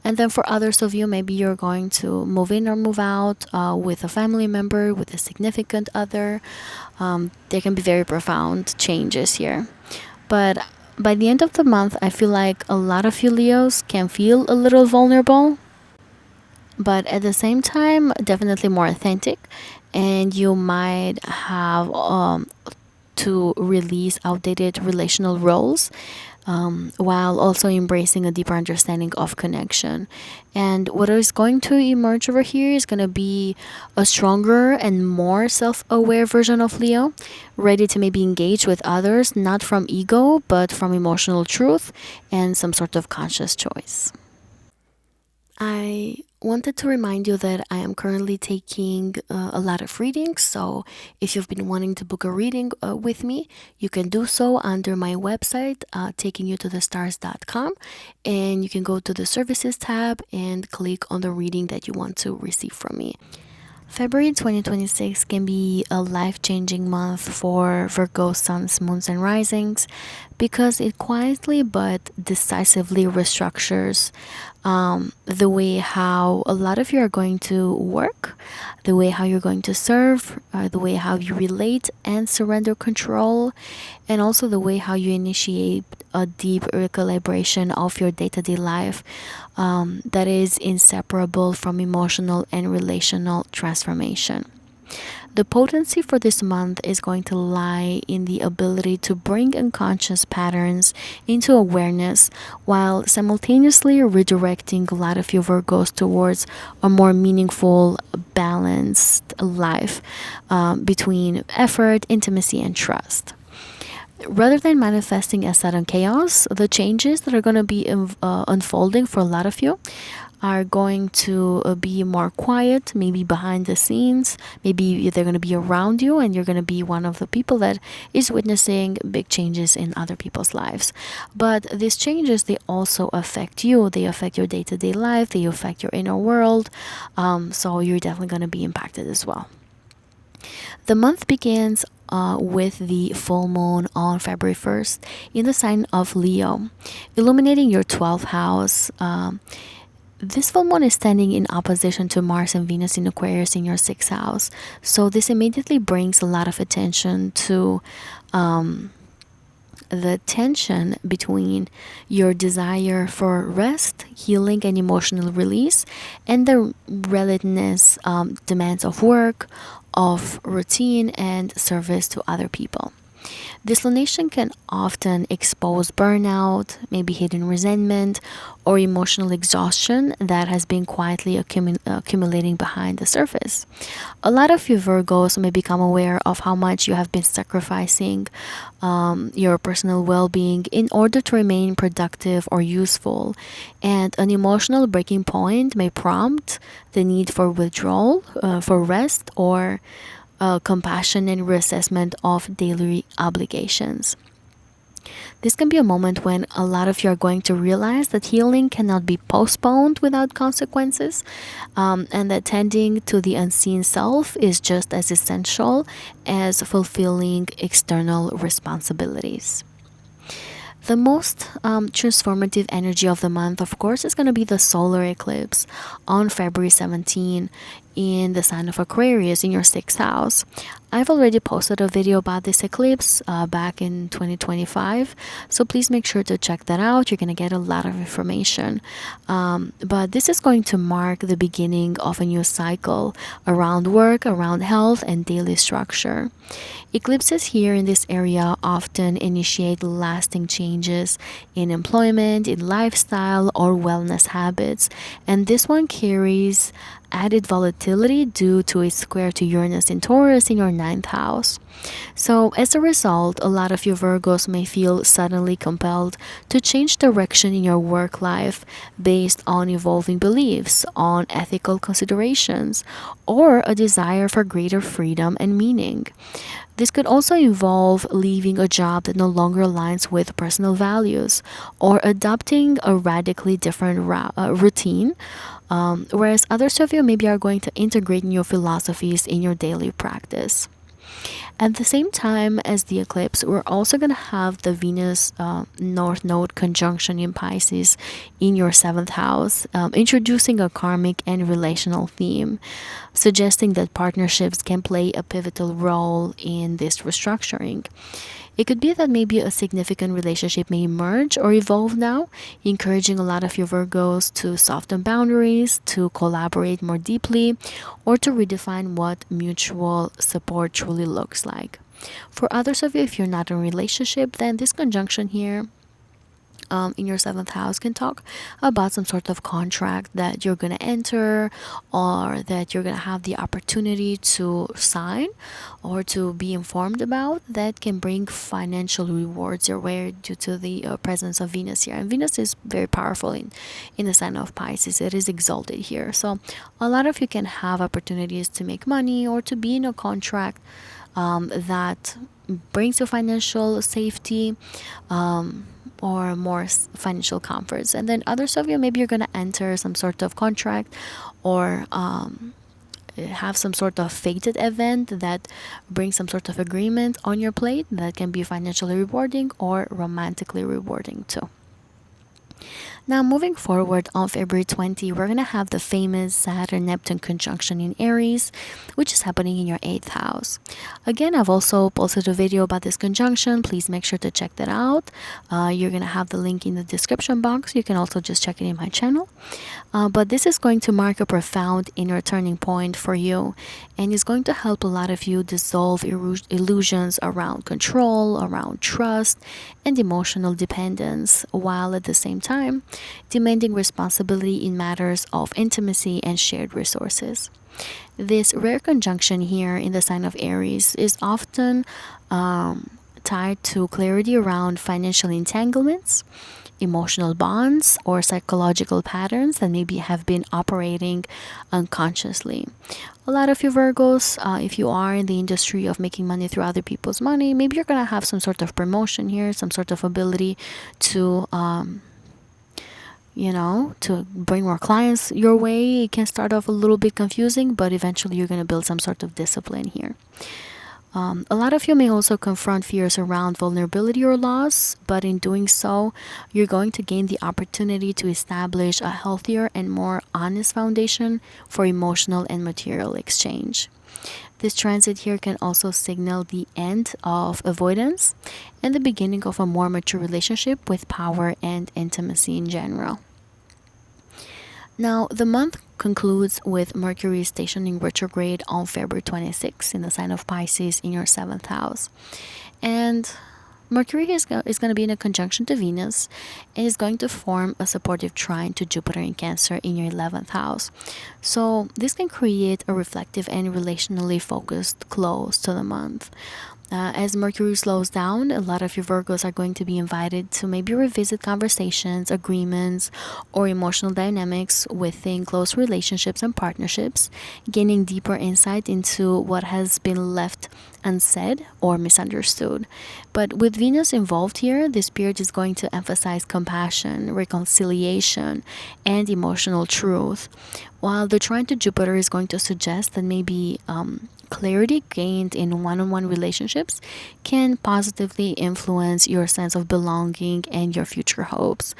And then for others of you, maybe you're going to move in or move out with a family member, with a significant other. There can be very profound changes here. But by the end of the month, I feel like a lot of you Leos can feel a little vulnerable, but at the same time definitely more authentic, and you might have to release outdated relational roles, while also embracing a deeper understanding of connection. And what is going to emerge over here is going to be a stronger and more self-aware version of Leo, ready to maybe engage with others, not from ego but from emotional truth and some sort of conscious choice. I wanted to remind you that I am currently taking a lot of readings, so if you've been wanting to book a reading with me, you can do so under my website, takingyoutothestars.com, and you can go to the services tab and click on the reading that you want to receive from me. February 2026 can be a life-changing month for Virgo suns, moons, and risings because it quietly but decisively restructures the way how a lot of you are going to work, the way how you're going to serve, the way how you relate and surrender control, and also the way how you initiate a deep recalibration of your day-to-day life that is inseparable from emotional and relational transformation. The potency for this month is going to lie in the ability to bring unconscious patterns into awareness while simultaneously redirecting a lot of your Virgos towards a more meaningful, balanced life between effort, intimacy, and trust. Rather than manifesting a sudden chaos, the changes that are going to be unfolding for a lot of you are going to be more quiet, maybe behind the scenes. Maybe they're going to be around you, and you're going to be one of the people that is witnessing big changes in other people's lives. But these changes, they also affect you. They affect your day to day life, they affect your inner world. So you're definitely going to be impacted as well. The month begins with the full moon on February 1st in the sign of Leo, illuminating your 12th house. This full moon is standing in opposition to Mars and Venus in Aquarius in your 6th house. So this immediately brings a lot of attention to the tension between your desire for rest, healing, and emotional release, and the relentless demands of work, of routine, and service to other people. This lunation can often expose burnout, maybe hidden resentment, or emotional exhaustion that has been quietly accumulating behind the surface. A lot of you Virgos may become aware of how much you have been sacrificing your personal well being in order to remain productive or useful, and an emotional breaking point may prompt the need for withdrawal, for rest, or compassion and reassessment of daily obligations. This can be a moment when a lot of you are going to realize that healing cannot be postponed without consequences, and that tending to the unseen self is just as essential as fulfilling external responsibilities. The most transformative energy of the month, of course, is going to be the solar eclipse on February 17 in the sign of Aquarius in your 6th house. I've already posted a video about this eclipse back in 2025, so please make sure to check that out. You're going to get a lot of information. But this is going to mark the beginning of a new cycle around work, around health, and daily structure. Eclipses here in this area often initiate lasting changes in employment, in lifestyle, or wellness habits, and this one carries added volatility due to its square to Uranus in Taurus in your 9th house. So, as a result, a lot of you Virgos may feel suddenly compelled to change direction in your work life based on evolving beliefs, on ethical considerations, or a desire for greater freedom and meaning. This could also involve leaving a job that no longer aligns with personal values or adopting a radically different routine, whereas others of you maybe are going to integrate new philosophies in your daily practice. At the same time as the eclipse, we're also going to have the Venus North Node conjunction in Pisces in your 7th house, introducing a karmic and relational theme, suggesting that partnerships can play a pivotal role in this restructuring. It could be that maybe a significant relationship may emerge or evolve now, encouraging a lot of your Virgos to soften boundaries, to collaborate more deeply, or to redefine what mutual support truly looks like. For others of you, if you're not in a relationship, then this conjunction here in your 7th house can talk about some sort of contract that you're going to enter, or that you're going to have the opportunity to sign or to be informed about, that can bring financial rewards your way due to the presence of Venus here. And Venus is very powerful in the sign of Pisces. It is exalted here, so a lot of you can have opportunities to make money or to be in a contract that brings you financial safety, or more financial comforts. And then others of you, maybe you're going to enter some sort of contract or have some sort of fated event that brings some sort of agreement on your plate that can be financially rewarding or romantically rewarding too. Now, moving forward on February 20, we're going to have the famous Saturn Neptune conjunction in Aries, which is happening in your 8th house. Again, I've also posted a video about this conjunction. Please make sure to check that out. You're going to have the link in the description box. You can also just check it in my channel. But this is going to mark a profound inner turning point for you, and it's going to help a lot of you dissolve illusions around control, around trust, and emotional dependence, while at the same time demanding responsibility in matters of intimacy and shared resources. This rare conjunction here in the sign of Aries is often tied to clarity around financial entanglements, emotional bonds, or psychological patterns that maybe have been operating unconsciously. A lot of you Virgos, if you are in the industry of making money through other people's money, maybe you're going to have some sort of promotion here, some sort of ability to to bring more clients your way. It can start off a little bit confusing, but eventually you're going to build some sort of discipline here. A lot of you may also confront fears around vulnerability or loss, but in doing so, you're going to gain the opportunity to establish a healthier and more honest foundation for emotional and material exchange. This transit here can also signal the end of avoidance and the beginning of a more mature relationship with power and intimacy in general. Now, the month concludes with Mercury stationing retrograde on February 26 in the sign of Pisces in your 7th house. And Mercury is going to be in a conjunction to Venus and is going to form a supportive trine to Jupiter in Cancer in your 11th house. So this can create a reflective and relationally focused close to the month. As Mercury slows down, a lot of you Virgos are going to be invited to maybe revisit conversations, agreements, or emotional dynamics within close relationships and partnerships, gaining deeper insight into what has been left unsaid or misunderstood. But with Venus involved here, this period is going to emphasize compassion, reconciliation, and emotional truth, while the trine to Jupiter is going to suggest that maybe clarity gained in one-on-one relationships can positively influence your sense of belonging and your future hopes.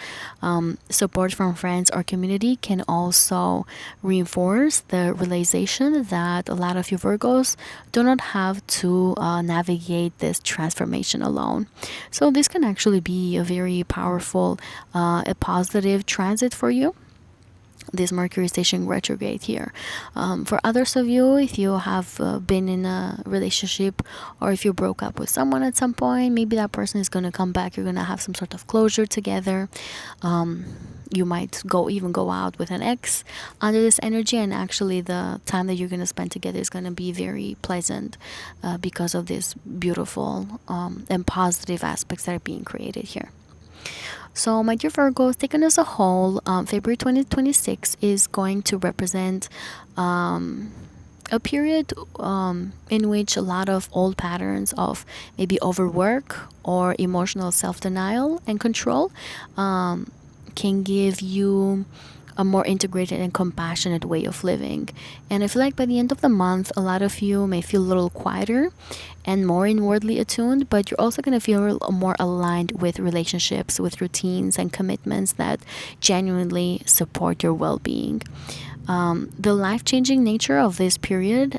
Support from friends or community can also reinforce the realization that a lot of you Virgos do not have to navigate this transformation alone. So this can actually be a very powerful, a positive transit for you, this Mercury station retrograde here. For others of you, if you have been in a relationship or if you broke up with someone at some point, maybe that person is going to come back. You're going to have some sort of closure together. You might go out with an ex under this energy, and actually the time that you're going to spend together is going to be very pleasant because of these beautiful and positive aspects that are being created here. So, my dear Virgos, taken as a whole, February 2026 is going to represent a period in which a lot of old patterns of maybe overwork or emotional self-denial and control can give you a more integrated and compassionate way of living. And I feel like by the end of the month, a lot of you may feel a little quieter and more inwardly attuned, but you're also going to feel more aligned with relationships, with routines and commitments that genuinely support your well-being. The life-changing nature of this period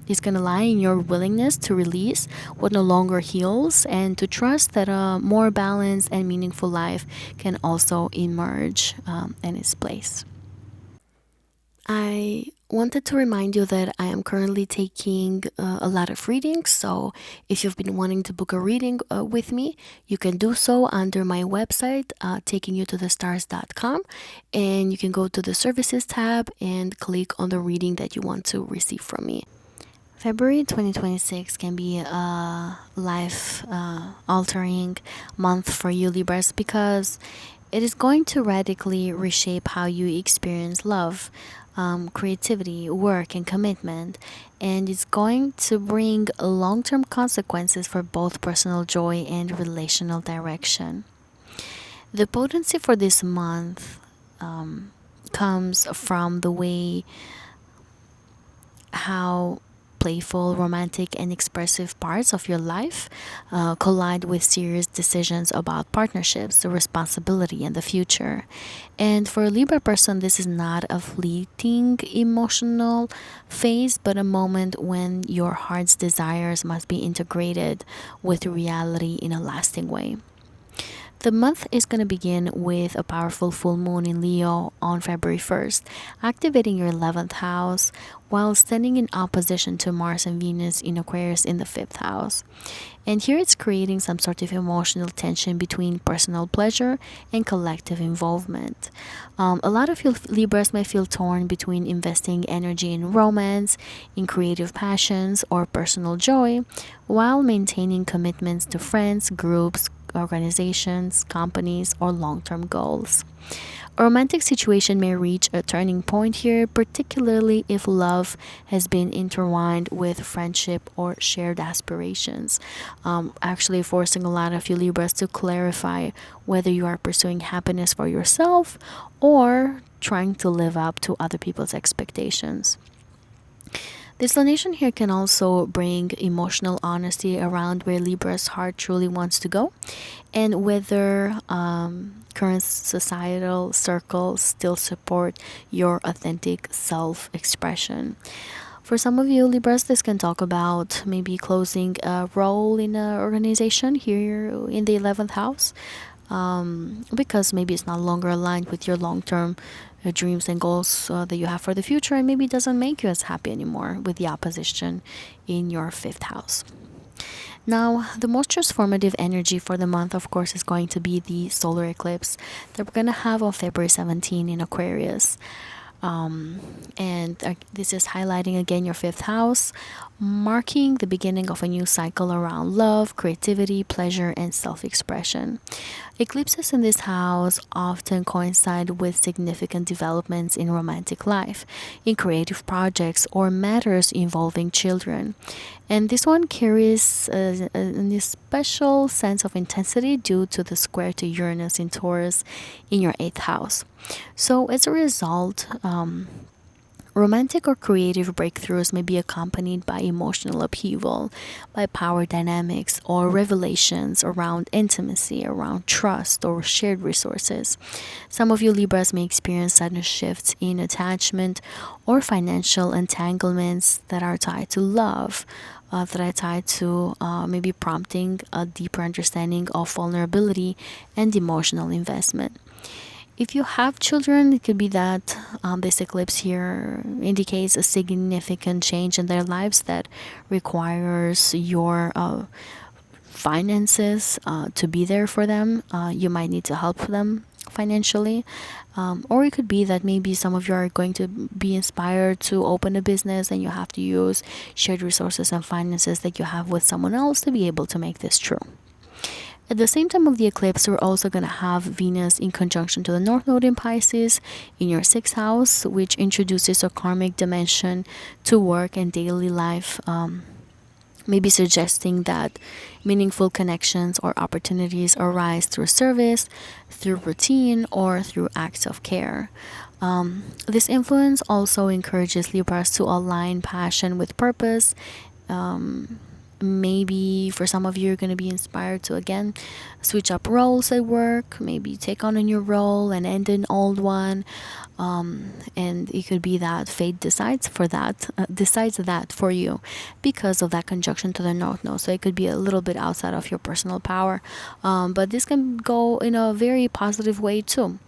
is going to lie in your willingness to release what no longer heals and to trust that a more balanced and meaningful life can also emerge in its place. I wanted to remind you that I am currently taking a lot of readings, so if you've been wanting to book a reading with me, you can do so under my website, takingyoutothe.stars.com, and you can go to the services tab and click on the reading that you want to receive from me. February 2026 can be a life altering month for you Libras because it is going to radically reshape how you experience love, creativity, work, and commitment, and it's going to bring long-term consequences for both personal joy and relational direction. The potency for this month comes from the way how playful, romantic, and expressive parts of your life collide with serious decisions about partnerships, the responsibility, and the future. And for a Libra person, this is not a fleeting emotional phase, but a moment when your heart's desires must be integrated with reality in a lasting way. The month is going to begin with a powerful full moon in Leo on February 1st, activating your 11th house while standing in opposition to Mars and Venus in Aquarius in the 5th house. And here it's creating some sort of emotional tension between personal pleasure and collective involvement. A lot of you Libras may feel torn between investing energy in romance, in creative passions, or personal joy, while maintaining commitments to friends, groups, organizations, companies, or long term goals. A romantic situation may reach a turning point here, particularly if love has been intertwined with friendship or shared aspirations. Actually, forcing a lot of you Libras to clarify whether you are pursuing happiness for yourself or trying to live up to other people's expectations. This explanation here can also bring emotional honesty around where Libra's heart truly wants to go and whether current societal circles still support your authentic self expression. For some of you Libras, this can talk about maybe closing a role in an organization here in the 11th house, because maybe it's not longer aligned with your long-term dreams and goals that you have for the future, and maybe it doesn't make you as happy anymore with the opposition in your 5th house. Now, the most transformative energy for the month, of course, is going to be the solar eclipse that we're going to have on February 17 in Aquarius. And this is highlighting again your 5th house, marking the beginning of a new cycle around love, creativity, pleasure, and self expression. Eclipses in this house often coincide with significant developments in romantic life, in creative projects, or matters involving children. And this one carries a special sense of intensity due to the square to Uranus in Taurus in your 8th house. So, as a result, romantic or creative breakthroughs may be accompanied by emotional upheaval, by power dynamics, or revelations around intimacy, around trust, or shared resources. Some of you Libras may experience sudden shifts in attachment or financial entanglements that are tied to love, that are tied to maybe prompting a deeper understanding of vulnerability and emotional investment. If you have children, it could be that this eclipse here indicates a significant change in their lives that requires your finances to be there for them. You might need to help them financially. Or it could be that maybe some of you are going to be inspired to open a business and you have to use shared resources and finances that you have with someone else to be able to make this true. At the same time of the eclipse, we're also going to have Venus in conjunction to the North Node in Pisces in your 6th house, which introduces a karmic dimension to work and daily life, maybe suggesting that meaningful connections or opportunities arise through service, through routine, or through acts of care. This influence also encourages Libras to align passion with purpose. Maybe for some of you, you're going to be inspired to again switch up roles at work, maybe take on a new role and end an old one. And it could be that fate decides that for you because of that conjunction to the North Node. So it could be a little bit outside of your personal power, but this can go in a very positive way too.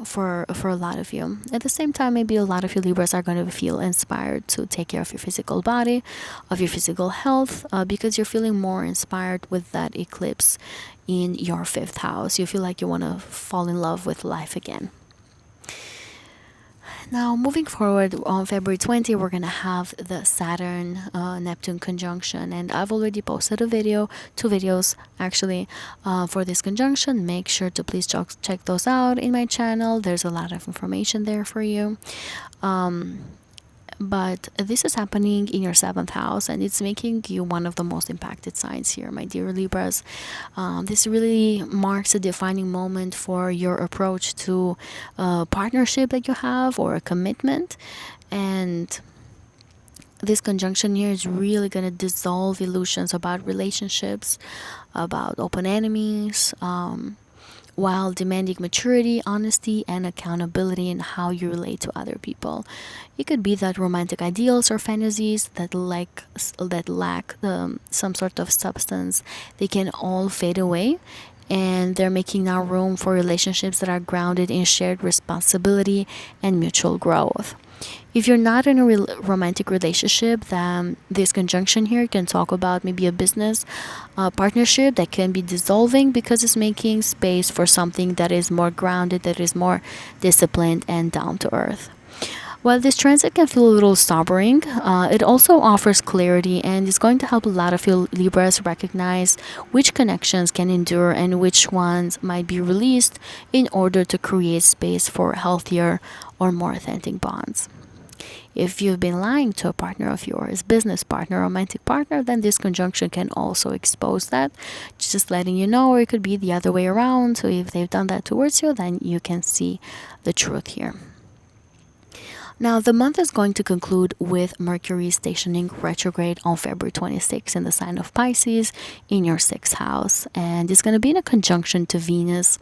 For a lot of you. At the same time, maybe a lot of you Libras are going to feel inspired to take care of your physical body, of your physical health, because you're feeling more inspired with that eclipse in your 5th house. You feel like you want to fall in love with life again. Now, moving forward, on February 20, we're going to have the Saturn Neptune conjunction, and I've already posted a video, 2 videos actually, for this conjunction. Make sure to please check those out in my channel. There's a lot of information there for you. But this is happening in your 7th house, and it's making you one of the most impacted signs here, my dear Libras. This really marks a defining moment for your approach to a partnership that you have or a commitment. And This conjunction here is really going to dissolve illusions about relationships, about open enemies, while demanding maturity, honesty, and accountability in how you relate to other people. It could be that romantic ideals or fantasies that lack some sort of substance, they can all fade away, and they're making now room for relationships that are grounded in shared responsibility and mutual growth. If you're not in a romantic relationship, then this conjunction here can talk about maybe a business partnership that can be dissolving because it's making space for something that is more grounded, that is more disciplined and down to earth. While this transit can feel a little sobering, it also offers clarity and is going to help a lot of you Libras recognize which connections can endure and which ones might be released in order to create space for healthier or more authentic bonds. If you've been lying to a partner of yours, business partner, romantic partner, then this conjunction can also expose that. Just letting you know, or it could be the other way around. So if they've done that towards you, then you can see the truth here. Now, the month is going to conclude with Mercury stationing retrograde on February 26th in the sign of Pisces in your 6th house. And it's going to be in a conjunction to Venus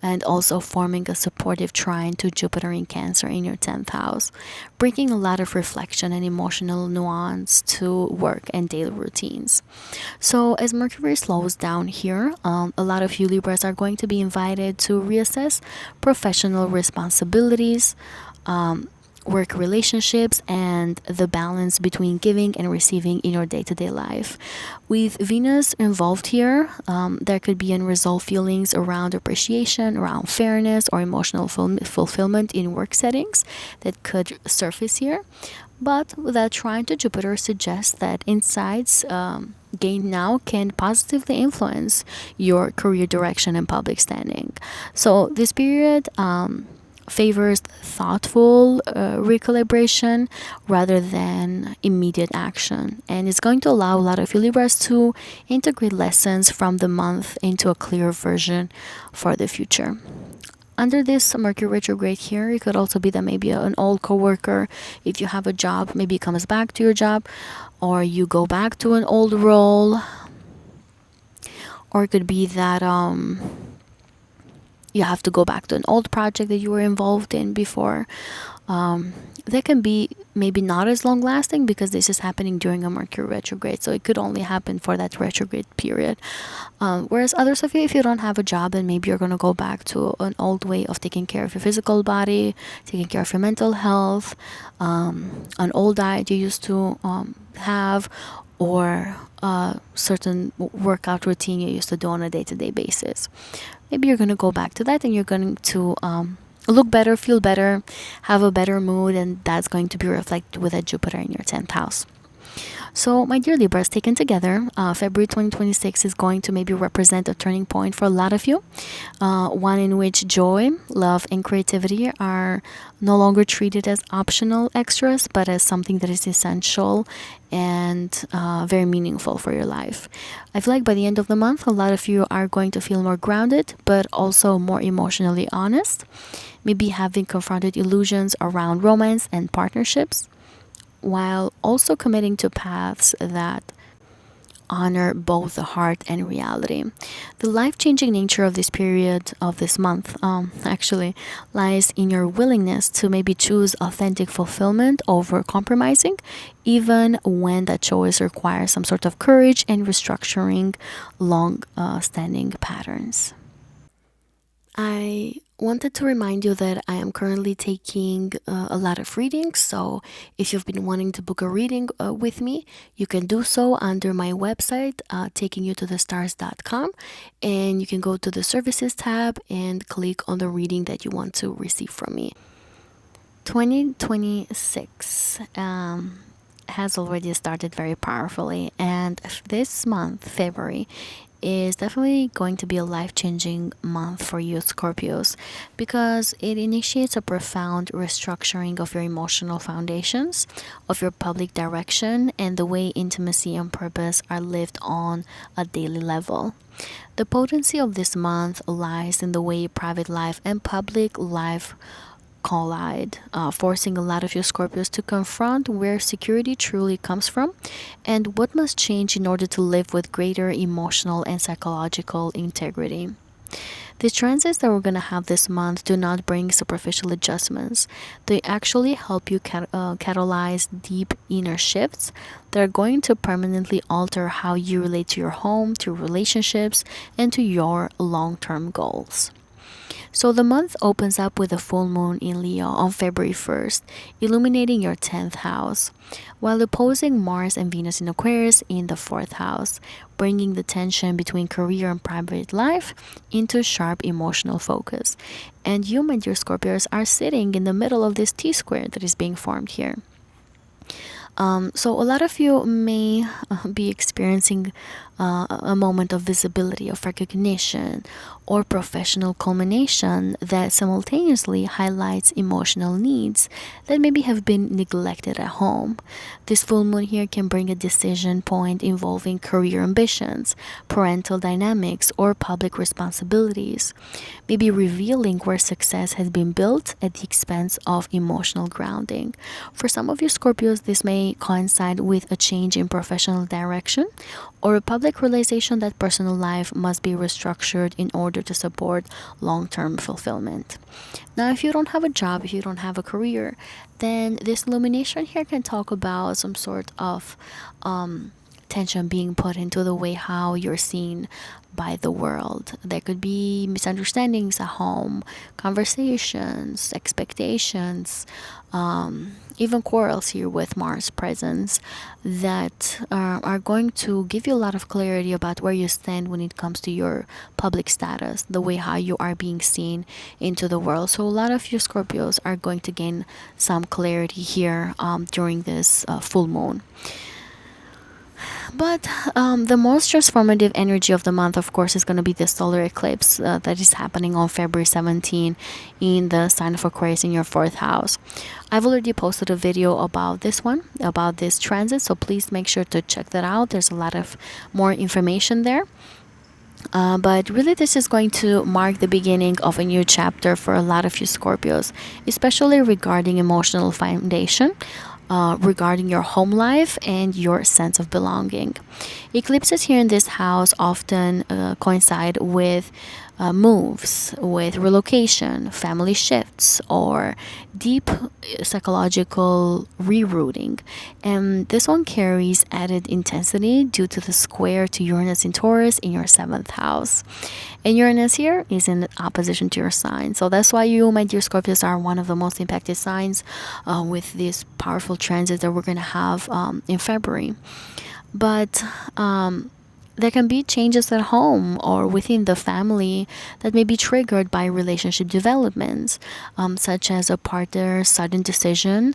and also forming a supportive trine to Jupiter in Cancer in your 10th house, bringing a lot of reflection and emotional nuance to work and daily routines. So, as Mercury slows down here, a lot of you Libras are going to be invited to reassess professional responsibilities. Work relationships and the balance between giving and receiving in your day-to-day life. With Venus involved here, there could be unresolved feelings around appreciation, around fairness, or emotional fulfillment in work settings that could surface here. But that trine to Jupiter suggests that insights gained now can positively influence your career direction and public standing. So this period favors thoughtful recalibration rather than immediate action, and it's going to allow a lot of you Libras to integrate lessons from the month into a clear version for the future. Under this Mercury retrograde here, it could also be that maybe an old coworker, if you have a job, maybe comes back to your job, or you go back to an old role, or it could be that you have to go back to an old project that you were involved in before. That can be maybe not as long lasting because this is happening during a Mercury retrograde, so it could only happen for that retrograde period. Whereas others of you, if you don't have a job, then maybe you're going to go back to an old way of taking care of your physical body, taking care of your mental health, an old diet you used to have, or a certain workout routine you used to do on a day-to-day basis. Maybe you're going to go back to that and you're going to look better, feel better, have a better mood, and that's going to be reflected with a Jupiter in your 10th house. So, my dear Libras, taken together, February 2026 is going to maybe represent a turning point for a lot of you. One in which joy, love, and creativity are no longer treated as optional extras, but as something that is essential and very meaningful for your life. I feel like by the end of the month, a lot of you are going to feel more grounded, but also more emotionally honest. Maybe having confronted illusions around romance and partnerships, while also committing to paths that honor both the heart and reality. The life-changing nature of this period, of this month, actually lies in your willingness to maybe choose authentic fulfillment over compromising, even when that choice requires some sort of courage and restructuring long-standing patterns. I wanted to remind you that I am currently taking a lot of readings, so if you've been wanting to book a reading with me, you can do so under my website, takingyoutothe.stars.com, and you can go to the services tab and click on the reading that you want to receive from me. 2026 has already started very powerfully, and this month, February, is definitely going to be a life-changing month for you Scorpios, because it initiates a profound restructuring of your emotional foundations, of your public direction, and the way intimacy and purpose are lived on a daily level. The potency of this month lies in the way private life and public life collide, forcing a lot of you Scorpios to confront where security truly comes from and what must change in order to live with greater emotional and psychological integrity. The transits that we're going to have this month do not bring superficial adjustments. They actually help you catalyze deep inner shifts that are going to permanently alter how you relate to your home, to relationships, and to your long-term goals. So the month opens up with a full moon in Leo on February 1st, illuminating your 10th house, while opposing Mars and Venus in Aquarius in the 4th house, bringing the tension between career and private life into sharp emotional focus. And you, my dear Scorpios, are sitting in the middle of this T-square that is being formed here. So a lot of you may be experiencing a moment of visibility, of recognition, or professional culmination that simultaneously highlights emotional needs that maybe have been neglected at home. This full moon here can bring a decision point involving career ambitions, parental dynamics, or public responsibilities, maybe revealing where success has been built at the expense of emotional grounding. For some of you Scorpios, this may coincide with a change in professional direction or a public realization that personal life must be restructured in order to support long-term fulfillment. Now, if you don't have a job, if you don't have a career, then this illumination here can talk about some sort of tension being put into the way how you're seen by the world. There could be misunderstandings at home, conversations, expectations, even quarrels here with Mars presence that are going to give you a lot of clarity about where you stand when it comes to your public status, the way how you are being seen into the world. So a lot of you Scorpios are going to gain some clarity here during this full moon. But the most transformative energy of the month, of course, is going to be the solar eclipse that is happening on February 17 in the sign of Aquarius in your 4th house. I've already posted a video about this one, about this transit, so please make sure to check that out. There's a lot of more information there. But really, this is going to mark the beginning of a new chapter for a lot of you Scorpios, especially regarding emotional foundation, regarding your home life and your sense of belonging. Eclipses here in this house often coincide with moves, with relocation, family shifts, or deep psychological rerouting. And this one carries added intensity due to the square to Uranus in Taurus in your 7th house. And Uranus here is in opposition to your sign. So that's why you, my dear Scorpios, are one of the most impacted signs with this powerful transit that we're going to have in February. But there can be changes at home or within the family that may be triggered by relationship developments, such as a partner's sudden decision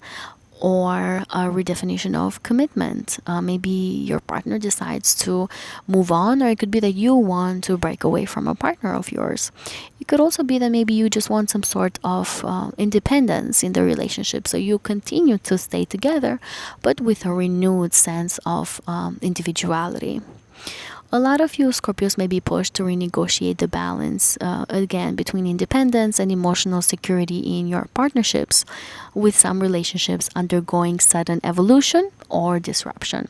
or a redefinition of commitment. Maybe your partner decides to move on, or it could be that you want to break away from a partner of yours. It could also be that maybe you just want some sort of independence in the relationship, so you continue to stay together, but with a renewed sense of individuality. A lot of you Scorpios may be pushed to renegotiate the balance again between independence and emotional security in your partnerships, with some relationships undergoing sudden evolution or disruption.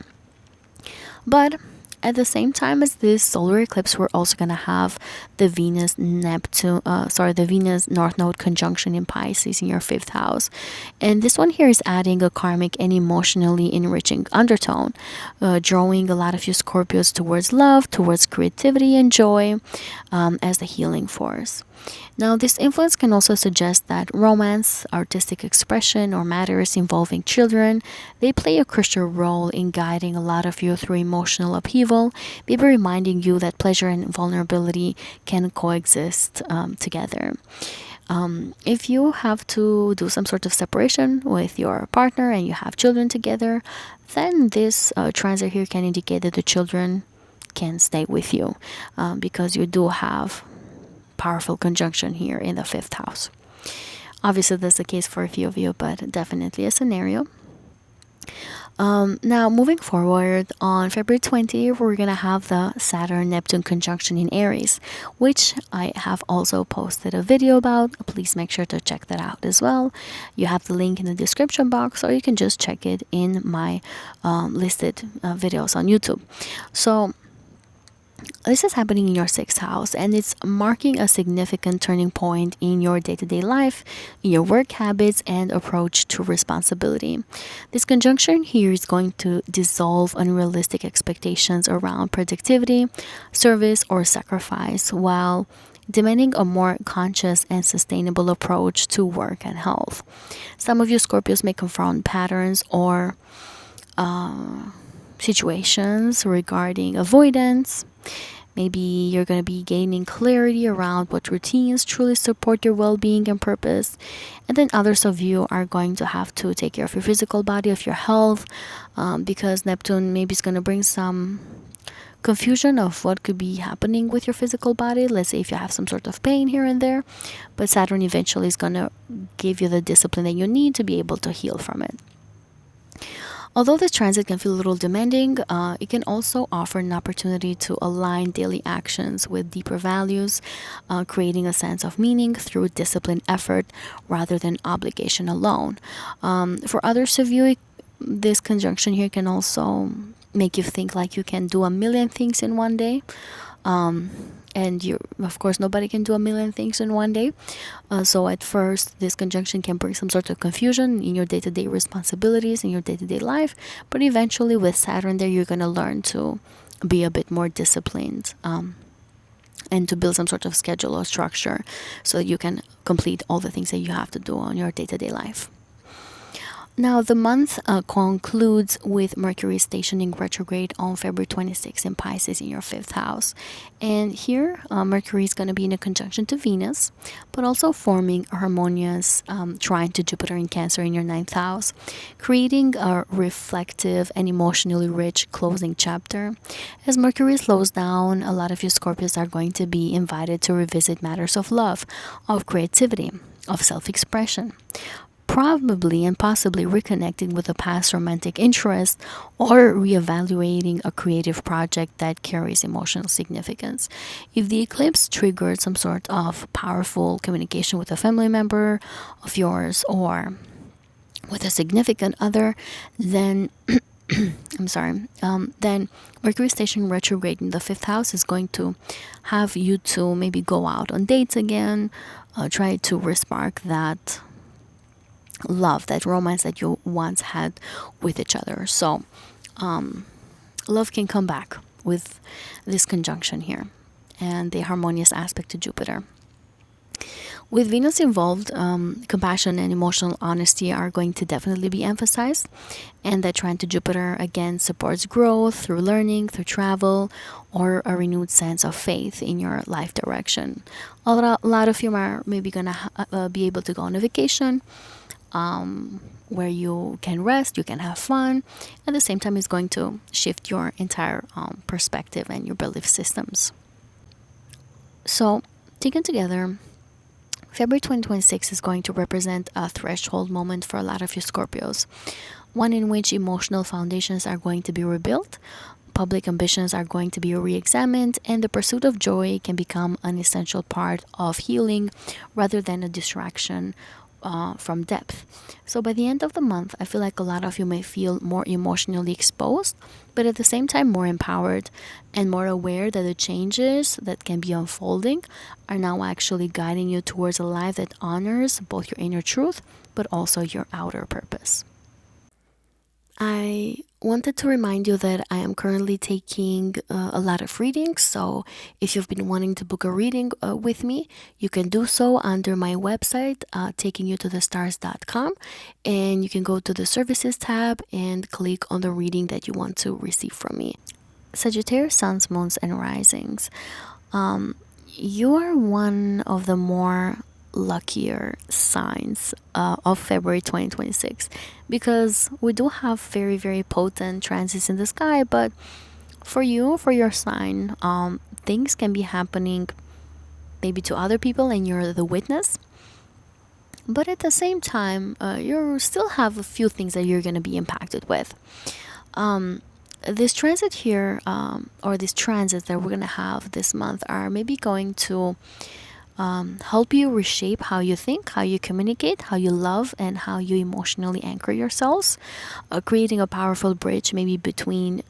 But at the same time as this solar eclipse, we're also going to have the Venus North Node conjunction in Pisces in your 5th house. And this one here is adding a karmic and emotionally enriching undertone, drawing a lot of you Scorpios towards love, towards creativity and joy as the healing force. Now, this influence can also suggest that romance, artistic expression, or matters involving children, they play a crucial role in guiding a lot of you through emotional upheaval, maybe reminding you that pleasure and vulnerability can coexist together. If you have to do some sort of separation with your partner and you have children together, then this transit here can indicate that the children can stay with you because you do have powerful conjunction here in the 5th house. Obviously, that's the case for a few of you, but definitely a scenario. Now, moving forward, on February 20th, we're going to have the Saturn Neptune conjunction in Aries, which I have also posted a video about. Please make sure to check that out as well. You have the link in the description box, or you can just check it in my listed videos on YouTube. So, this is happening in your sixth house, and it's marking a significant turning point in your day-to-day life, in your work habits and approach to responsibility. This conjunction here is going to dissolve unrealistic expectations around productivity, service, or sacrifice, while demanding a more conscious and sustainable approach to work and health. Some of you Scorpios may confront patterns or situations regarding avoidance. Maybe you're going to be gaining clarity around what routines truly support your well being and purpose. And then others of you are going to have to take care of your physical body, of your health, because Neptune maybe is going to bring some confusion of what could be happening with your physical body. Let's say if you have some sort of pain here and there, but Saturn eventually is going to give you the discipline that you need to be able to heal from it. Although this transit can feel a little demanding, it can also offer an opportunity to align daily actions with deeper values, creating a sense of meaning through disciplined effort rather than obligation alone. For others of you, this conjunction here can also make you think like you can do a million things in one day. And you, of course, nobody can do a million things in one day. So at first, this conjunction can bring some sort of confusion in your day-to-day responsibilities, in your day-to-day life. But eventually, with Saturn there, you're going to learn to be a bit more disciplined, and to build some sort of schedule or structure so that you can complete all the things that you have to do on your day-to-day life. Now, the month concludes with Mercury stationing retrograde on February 26th in Pisces in your fifth house. And here, Mercury is going to be in a conjunction to Venus, but also forming a harmonious trine to Jupiter in Cancer in your ninth house, creating a reflective and emotionally rich closing chapter. As Mercury slows down, a lot of you Scorpios are going to be invited to revisit matters of love, of creativity, of self-expression, probably and possibly reconnecting with a past romantic interest or reevaluating a creative project that carries emotional significance. If the eclipse triggered some sort of powerful communication with a family member of yours or with a significant other, then then Mercury station retrograde in the fifth house is going to have you to maybe go out on dates again, try to respark that love, that romance that you once had with each other. So love can come back with this conjunction here and the harmonious aspect to Jupiter. With Venus involved, compassion and emotional honesty are going to definitely be emphasized, and that trine to Jupiter again supports growth through learning, through travel, or a renewed sense of faith in your life direction. A lot of you are maybe gonna be able to go on a vacation, where you can rest, you can have fun. At the same time, it's going to shift your entire perspective and your belief systems. So, taken together, February 2026 is going to represent a threshold moment for a lot of you Scorpios, one in which emotional foundations are going to be rebuilt, public ambitions are going to be re-examined, and the pursuit of joy can become an essential part of healing rather than a distraction from depth. So by the end of the month, I feel like a lot of you may feel more emotionally exposed, but at the same time more empowered and more aware that the changes that can be unfolding are now actually guiding you towards a life that honors both your inner truth but also your outer purpose. I wanted to remind you that I am currently taking a lot of readings, so if you've been wanting to book a reading with me, you can do so under my website, takingyoutothestars.com, and you can go to the services tab and click on the reading that you want to receive from me. Sagittarius, Suns, Moons, and Risings. You are one of the more luckier signs of February 2026, because we do have very, very potent transits in the sky, but for you, for your sign, things can be happening maybe to other people and you're the witness, But at the same time, you still have a few things that you're going to be impacted with. Um, this transit here, or these transits that we're going to have this month, are maybe going to help you reshape how you think, how you communicate, how you love, and how you emotionally anchor yourselves, creating a powerful bridge maybe between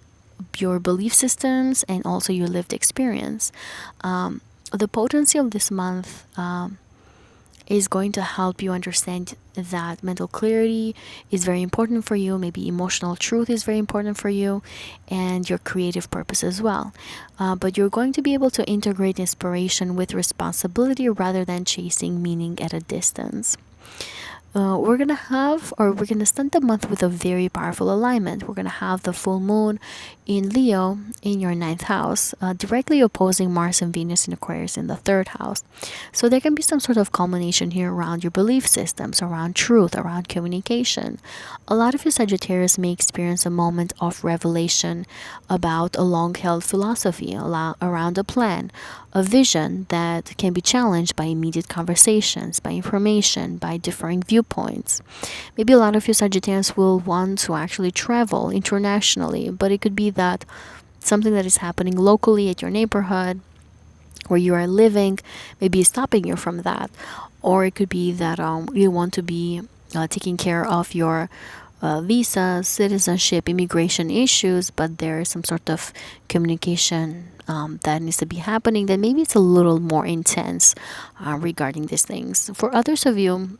your belief systems and also your lived experience. The potency of this month is going to help you understand that mental clarity is very important for you, maybe emotional truth is very important for you, and your creative purpose as well. But you're going to be able to integrate inspiration with responsibility rather than chasing meaning at a distance. We're gonna start the month with a very powerful alignment. We're gonna have the full moon in Leo in your ninth house, directly opposing Mars and Venus in Aquarius in the third house. So there can be some sort of culmination here around your belief systems, around truth, around communication. A lot of you Sagittarius may experience a moment of revelation about a long-held philosophy around a plan, a vision that can be challenged by immediate conversations, by information, by differing viewpoints. Maybe a lot of you Sagittarians will want to actually travel internationally, but it could be that something that is happening locally at your neighborhood where you are living maybe is stopping you from that. Or it could be that you want to be taking care of your visa, citizenship, immigration issues, but there is some sort of communication that needs to be happening that maybe it's a little more intense regarding these things. For others of you,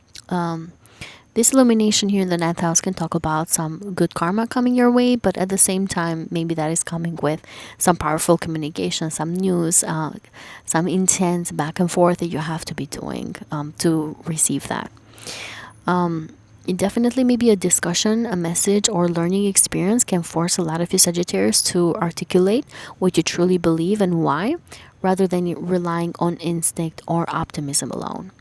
this illumination here in the ninth house can talk about some good karma coming your way, but at the same time, maybe that is coming with some powerful communication, some news, some intense back and forth that you have to be doing to receive that. It definitely may be a discussion, a message, or learning experience can force a lot of you Sagittarius to articulate what you truly believe and why, rather than relying on instinct or optimism alone.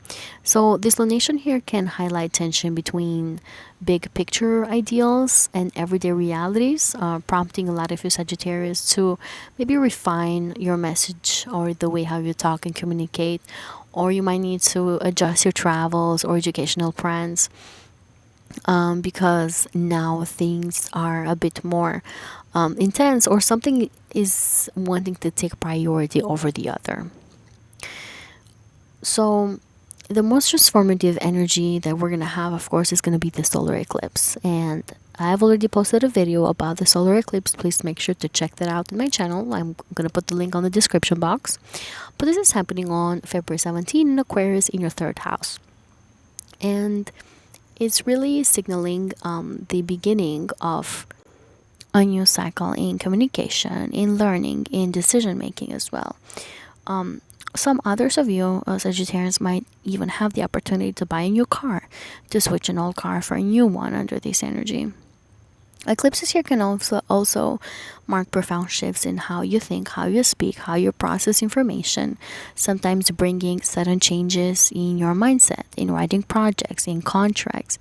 So this lunation here can highlight tension between big picture ideals and everyday realities, prompting a lot of you Sagittarius to maybe refine your message or the way how you talk and communicate, or you might need to adjust your travels or educational plans, because now things are a bit more intense, or something is wanting to take priority over the other. So the most transformative energy that we're going to have, of course, is going to be the solar eclipse. And I've already posted a video about the solar eclipse. Please make sure to check that out in my channel. I'm going to put the link on the description box. But this is happening on February 17 in Aquarius in your third house. And it's really signaling the beginning of a new cycle in communication, in learning, in decision making as well. Some others of you Sagittarians might even have the opportunity to buy a new car, to switch an old car for a new one under this energy. Eclipses here can also mark profound shifts in how you think, how you speak, how you process information, sometimes bringing sudden changes in your mindset, in writing projects, in contracts,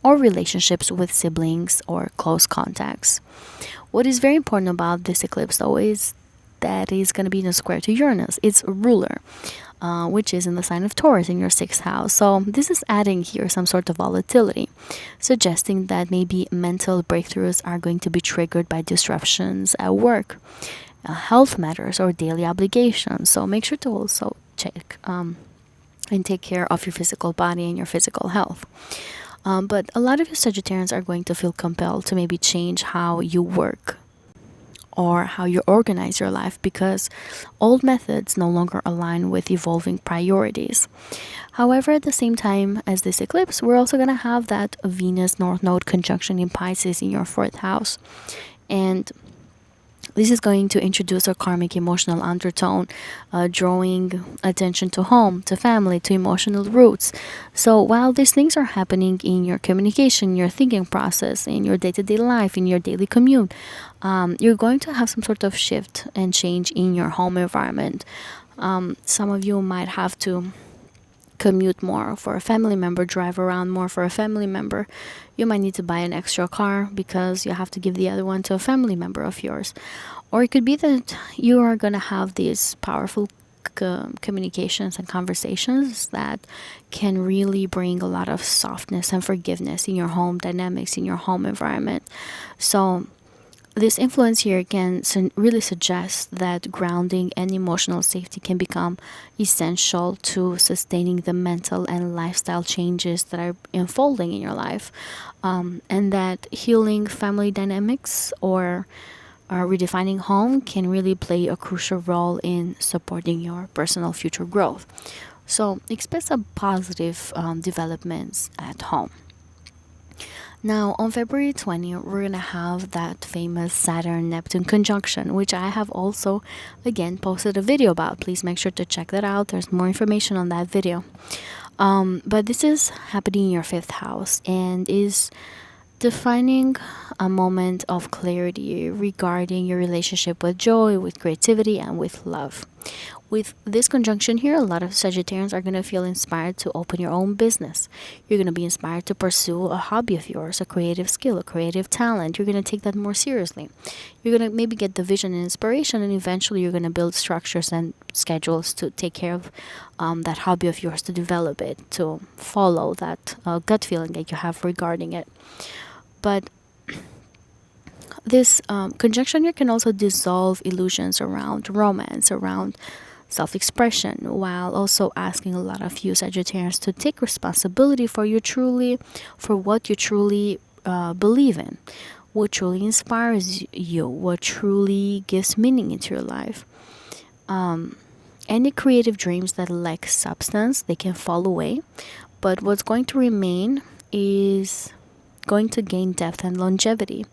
or relationships with siblings or close contacts. What is very important about this eclipse, though, is that it's going to be in a square to Uranus, its ruler, which is in the sign of Taurus in your sixth house. So this is adding here some sort of volatility, suggesting that maybe mental breakthroughs are going to be triggered by disruptions at work, health matters, or daily obligations. So make sure to also check and take care of your physical body and your physical health. But a lot of you Sagittarians are going to feel compelled to maybe change how you work or how you organize your life, because old methods no longer align with evolving priorities. However, at the same time as this eclipse, we're also going to have that Venus North Node conjunction in Pisces in your fourth house. And this is going to introduce a karmic emotional undertone, drawing attention to home, to family, to emotional roots. So while these things are happening in your communication, your thinking process, in your day-to-day life, in your daily commute, you're going to have some sort of shift and change in your home environment. Some of you might have to commute more for a family member, drive around more for a family member. You might need to buy an extra car because you have to give the other one to a family member of yours. Or it could be that you are going to have this powerful communications and conversations that can really bring a lot of softness and forgiveness in your home dynamics, in your home environment. So this influence here can really suggest that grounding and emotional safety can become essential to sustaining the mental and lifestyle changes that are unfolding in your life, and that healing family dynamics or redefining home can really play a crucial role in supporting your personal future growth. So expect some positive developments at home. Now, on February 20th, we're going to have that famous Saturn-Neptune conjunction, which I have also, again, posted a video about. Please make sure to check that out. There's more information on that video. But this is happening in your fifth house and is defining a moment of clarity regarding your relationship with joy, with creativity, and with love. With this conjunction here, a lot of Sagittarians are going to feel inspired to open your own business. You're going to be inspired to pursue a hobby of yours, a creative skill, a creative talent. You're going to take that more seriously. You're going to maybe get the vision and inspiration, and eventually you're going to build structures and schedules to take care of that hobby of yours, to develop it, to follow that gut feeling that you have regarding it. But this conjunction here can also dissolve illusions around romance, around self-expression, while also asking a lot of you Sagittarians to take responsibility for what you truly believe in, what truly inspires you, what truly gives meaning into your life. Any creative dreams that lack substance, they can fall away, but what's going to remain is going to gain depth and longevity.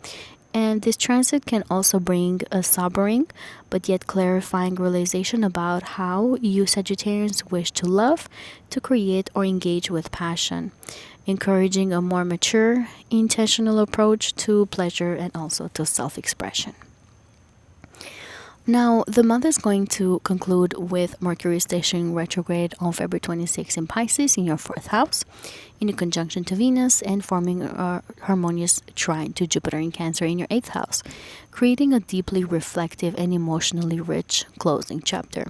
And this transit can also bring a sobering but yet clarifying realization about how you Sagittarians wish to love, to create, or engage with passion, encouraging a more mature, intentional approach to pleasure and also to self-expression. Now, the month is going to conclude with Mercury stationing retrograde on February 26 in Pisces in your 4th house, in a conjunction to Venus, and forming a harmonious trine to Jupiter in Cancer in your 8th house, creating a deeply reflective and emotionally rich closing chapter.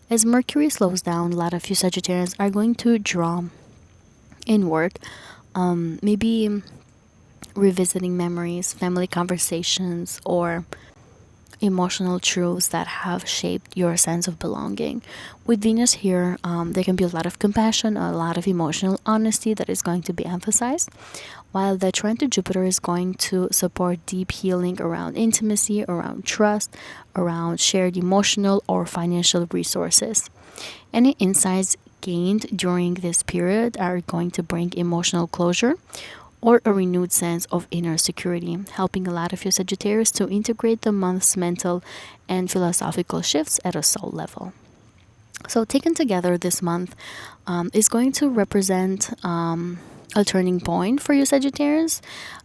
As Mercury slows down, a lot of you Sagittarians are going to draw inward, maybe revisiting memories, family conversations, or emotional truths that have shaped your sense of belonging. With Venus here, there can be a lot of compassion, a lot of emotional honesty that is going to be emphasized, while the trine to Jupiter is going to support deep healing around intimacy, around trust, around shared emotional or financial resources. Any insights gained during this period are going to bring emotional closure or a renewed sense of inner security, helping a lot of you Sagittarius to integrate the month's mental and philosophical shifts at a soul level. So taken together, this month is going to represent a turning point for you Sagittarius,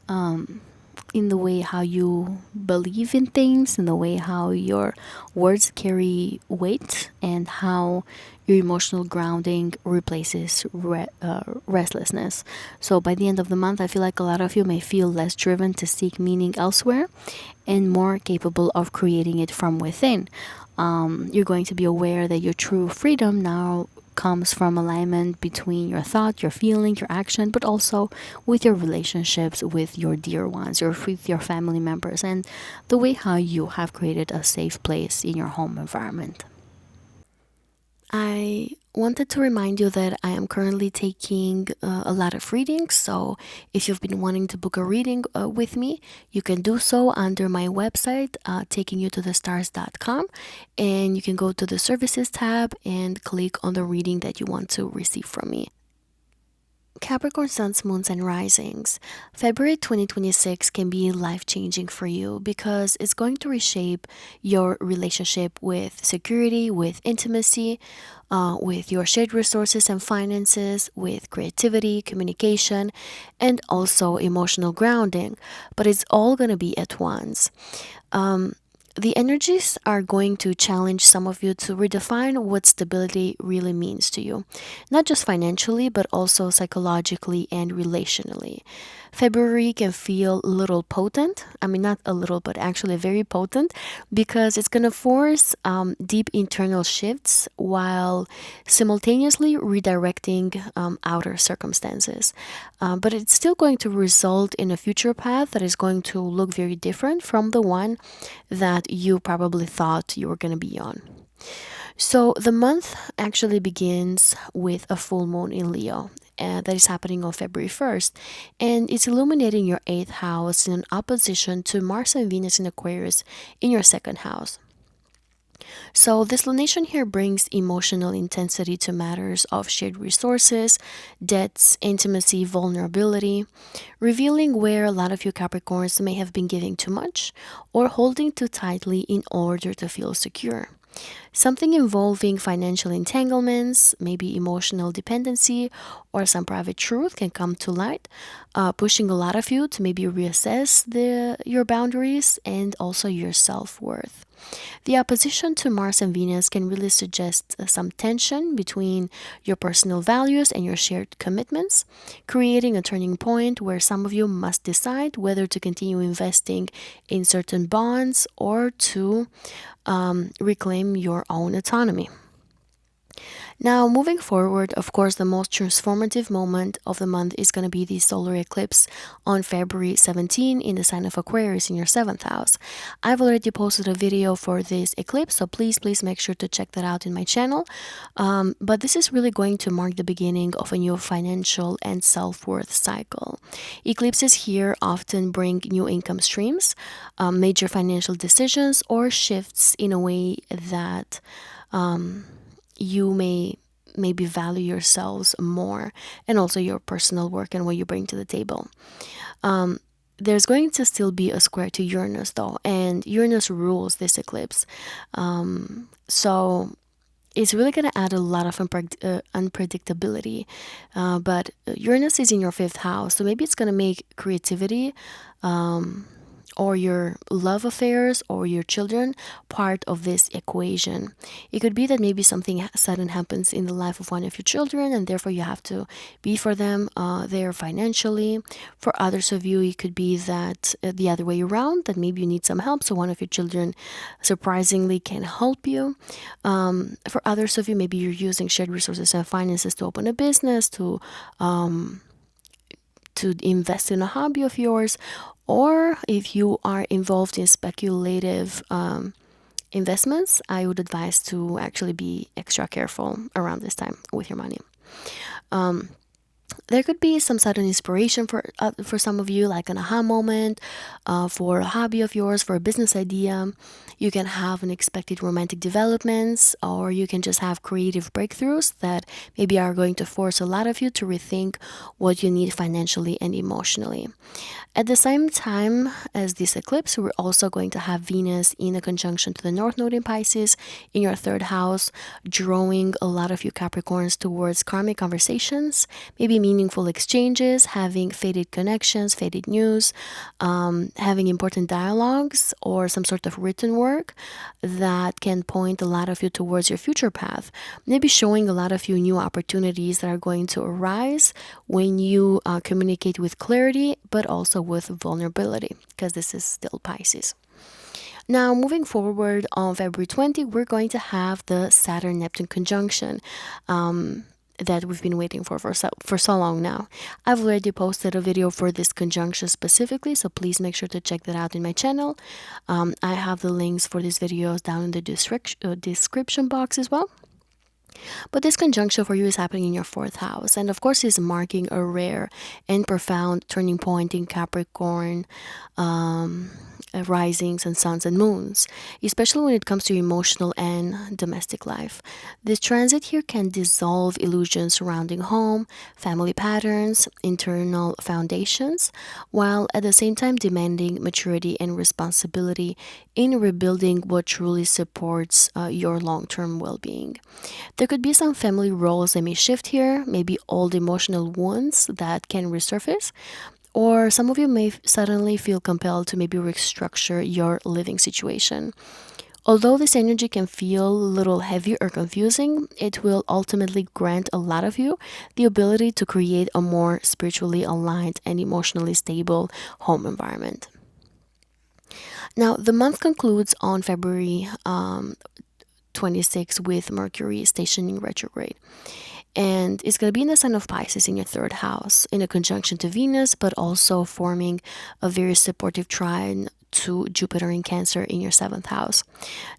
in the way how you believe in things, in the way how your words carry weight, and how your emotional grounding replaces restlessness. So by the end of the month, I feel like a lot of you may feel less driven to seek meaning elsewhere and more capable of creating it from within. You're going to be aware that your true freedom now comes from alignment between your thought, your feeling, your action, but also with your relationships with your dear ones, with your family members, and the way how you have created a safe place in your home environment. I wanted to remind you that I am currently taking a lot of readings, so if you've been wanting to book a reading with me, you can do so under my website, takingyoutothestars.com, and you can go to the services tab and click on the reading that you want to receive from me. Capricorn suns, moons, and risings. February 2026 can be life-changing for you because it's going to reshape your relationship with security, with intimacy, with your shared resources and finances, with creativity, communication, and also emotional grounding. But it's all going to be at once. The energies are going to challenge some of you to redefine what stability really means to you, not just financially, but also psychologically and relationally. February can feel a little potent. I mean, not a little, but actually very potent because it's going to force deep internal shifts while simultaneously redirecting outer circumstances. But it's still going to result in a future path that is going to look very different from the one that you probably thought you were going to be on. So the month actually begins with a full moon in Leo. That is happening on February 1st, and it's illuminating your 8th house in opposition to Mars and Venus in Aquarius in your 2nd house. So, this lunation here brings emotional intensity to matters of shared resources, debts, intimacy, vulnerability, revealing where a lot of you Capricorns may have been giving too much or holding too tightly in order to feel secure. Something involving financial entanglements, maybe emotional dependency, or some private truth can come to light, pushing a lot of you to maybe reassess your boundaries and also your self worth. The opposition to Mars and Venus can really suggest some tension between your personal values and your shared commitments, creating a turning point where some of you must decide whether to continue investing in certain bonds or to reclaim your own autonomy. Now, moving forward, of course, the most transformative moment of the month is going to be the solar eclipse on February 17 in the sign of Aquarius in your 7th house. I've already posted a video for this eclipse, so please make sure to check that out in my channel. But this is really going to mark the beginning of a new financial and self-worth cycle. Eclipses here often bring new income streams, major financial decisions, or shifts in a way that you may maybe value yourselves more and also your personal work and what you bring to the table. There's going to still be a square to Uranus though, and Uranus rules this eclipse. So it's really going to add a lot of unpredictability. But Uranus is in your 5th house, so maybe it's going to make creativity or your love affairs or your children part of this equation. It could be that maybe something sudden happens in the life of one of your children and therefore you have to be for them there financially. For others of you, it could be that the other way around, that maybe you need some help, so one of your children surprisingly can help you. For others of you, maybe you're using shared resources and finances to open a business, to invest in a hobby of yours, or if you are involved in speculative investments, I would advise to actually be extra careful around this time with your money. There could be some sudden inspiration for some of you, like an aha moment for a hobby of yours, for a business idea. You can have unexpected romantic developments, or you can just have creative breakthroughs that maybe are going to force a lot of you to rethink what you need financially and emotionally. At the same time as this eclipse, we're also going to have Venus in a conjunction to the North Node in Pisces in your 3rd house, drawing a lot of you Capricorns towards karmic conversations, maybe meaningful exchanges, having faded connections, faded news, having important dialogues, or some sort of written work that can point a lot of you towards your future path. Maybe showing a lot of you new opportunities that are going to arise when you communicate with clarity, but also with vulnerability, because this is still Pisces. Now, moving forward on February 20, we're going to have the Saturn-Neptune conjunction that we've been waiting for so long now. I've already posted a video for this conjunction specifically, so please make sure to check that out in my channel. I have the links for these videos down in the description box as well. But this conjunction for you is happening in your 4th house, and of course is marking a rare and profound turning point in Capricorn risings and suns and moons, especially when it comes to emotional and domestic life. This transit here can dissolve illusions surrounding home, family patterns, internal foundations, while at the same time demanding maturity and responsibility in rebuilding what truly supports your long-term well-being. There could be some family roles that may shift here, maybe old emotional wounds that can resurface, Or some of you may suddenly feel compelled to maybe restructure your living situation. Although this energy can feel a little heavy or confusing, it will ultimately grant a lot of you the ability to create a more spiritually aligned and emotionally stable home environment. Now, the month concludes on February 26 with Mercury stationing retrograde. And it's going to be in the sign of Pisces in your third house, in a conjunction to Venus, but also forming a very supportive trine to Jupiter in Cancer in your seventh house.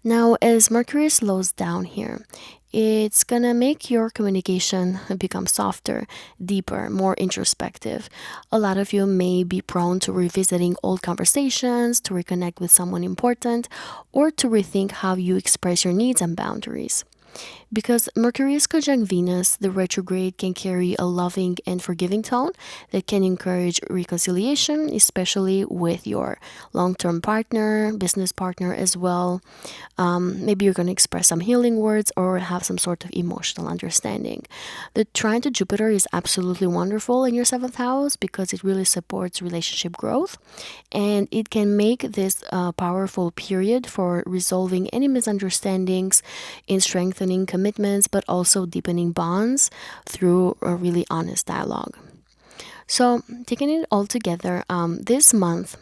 Now, as Mercury slows down here, it's gonna make your communication become softer, deeper, more introspective. A lot of you may be prone to revisiting old conversations, to reconnect with someone important, or to rethink how you express your needs and boundaries. Because Mercury is conjunct Venus, the retrograde can carry a loving and forgiving tone that can encourage reconciliation, especially with your long term partner, business partner as well. Maybe you're going to express some healing words or have some sort of emotional understanding. The trine to Jupiter is absolutely wonderful in your seventh house because it really supports relationship growth, and it can make this a powerful period for resolving any misunderstandings, in strengthening commitments, but also deepening bonds through a really honest dialogue. So, taking it all together, this month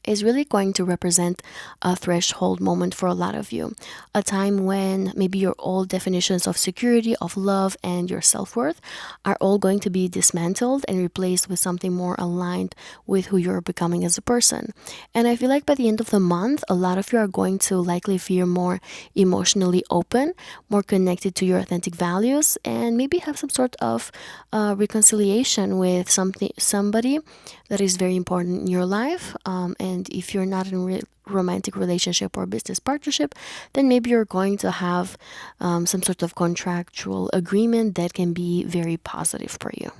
is really going to represent a threshold moment for a lot of you. A time when maybe your old definitions of security, of love, and your self worth are all going to be dismantled and replaced with something more aligned with who you're becoming as a person. And I feel like by the end of the month, a lot of you are going to likely feel more emotionally open, more connected to your authentic values, and maybe have some sort of reconciliation with somebody that is very important in your life. And if you're not in a romantic relationship or business partnership, then maybe you're going to have some sort of contractual agreement that can be very positive for you.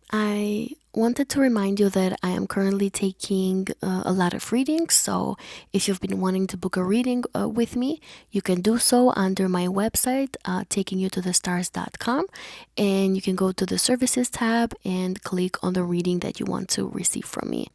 I wanted to remind you that I am currently taking a lot of readings. So if you've been wanting to book a reading with me, you can do so under my website, takingyoutothestars.com. And you can go to the services tab and click on the reading that you want to receive from me.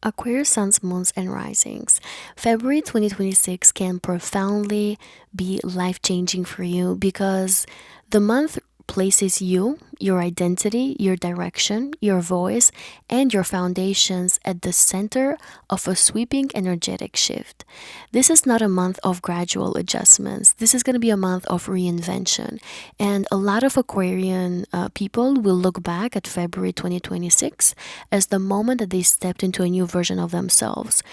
Aquarius suns, moons, and risings. February 2026 can profoundly be life changing for you because the month places you, your identity, your direction, your voice, and your foundations at the center of a sweeping energetic shift. This is not a month of gradual adjustments. This is going to be a month of reinvention. And a lot of Aquarian people will look back at February 2026 as the moment that they stepped into a new version of themselves,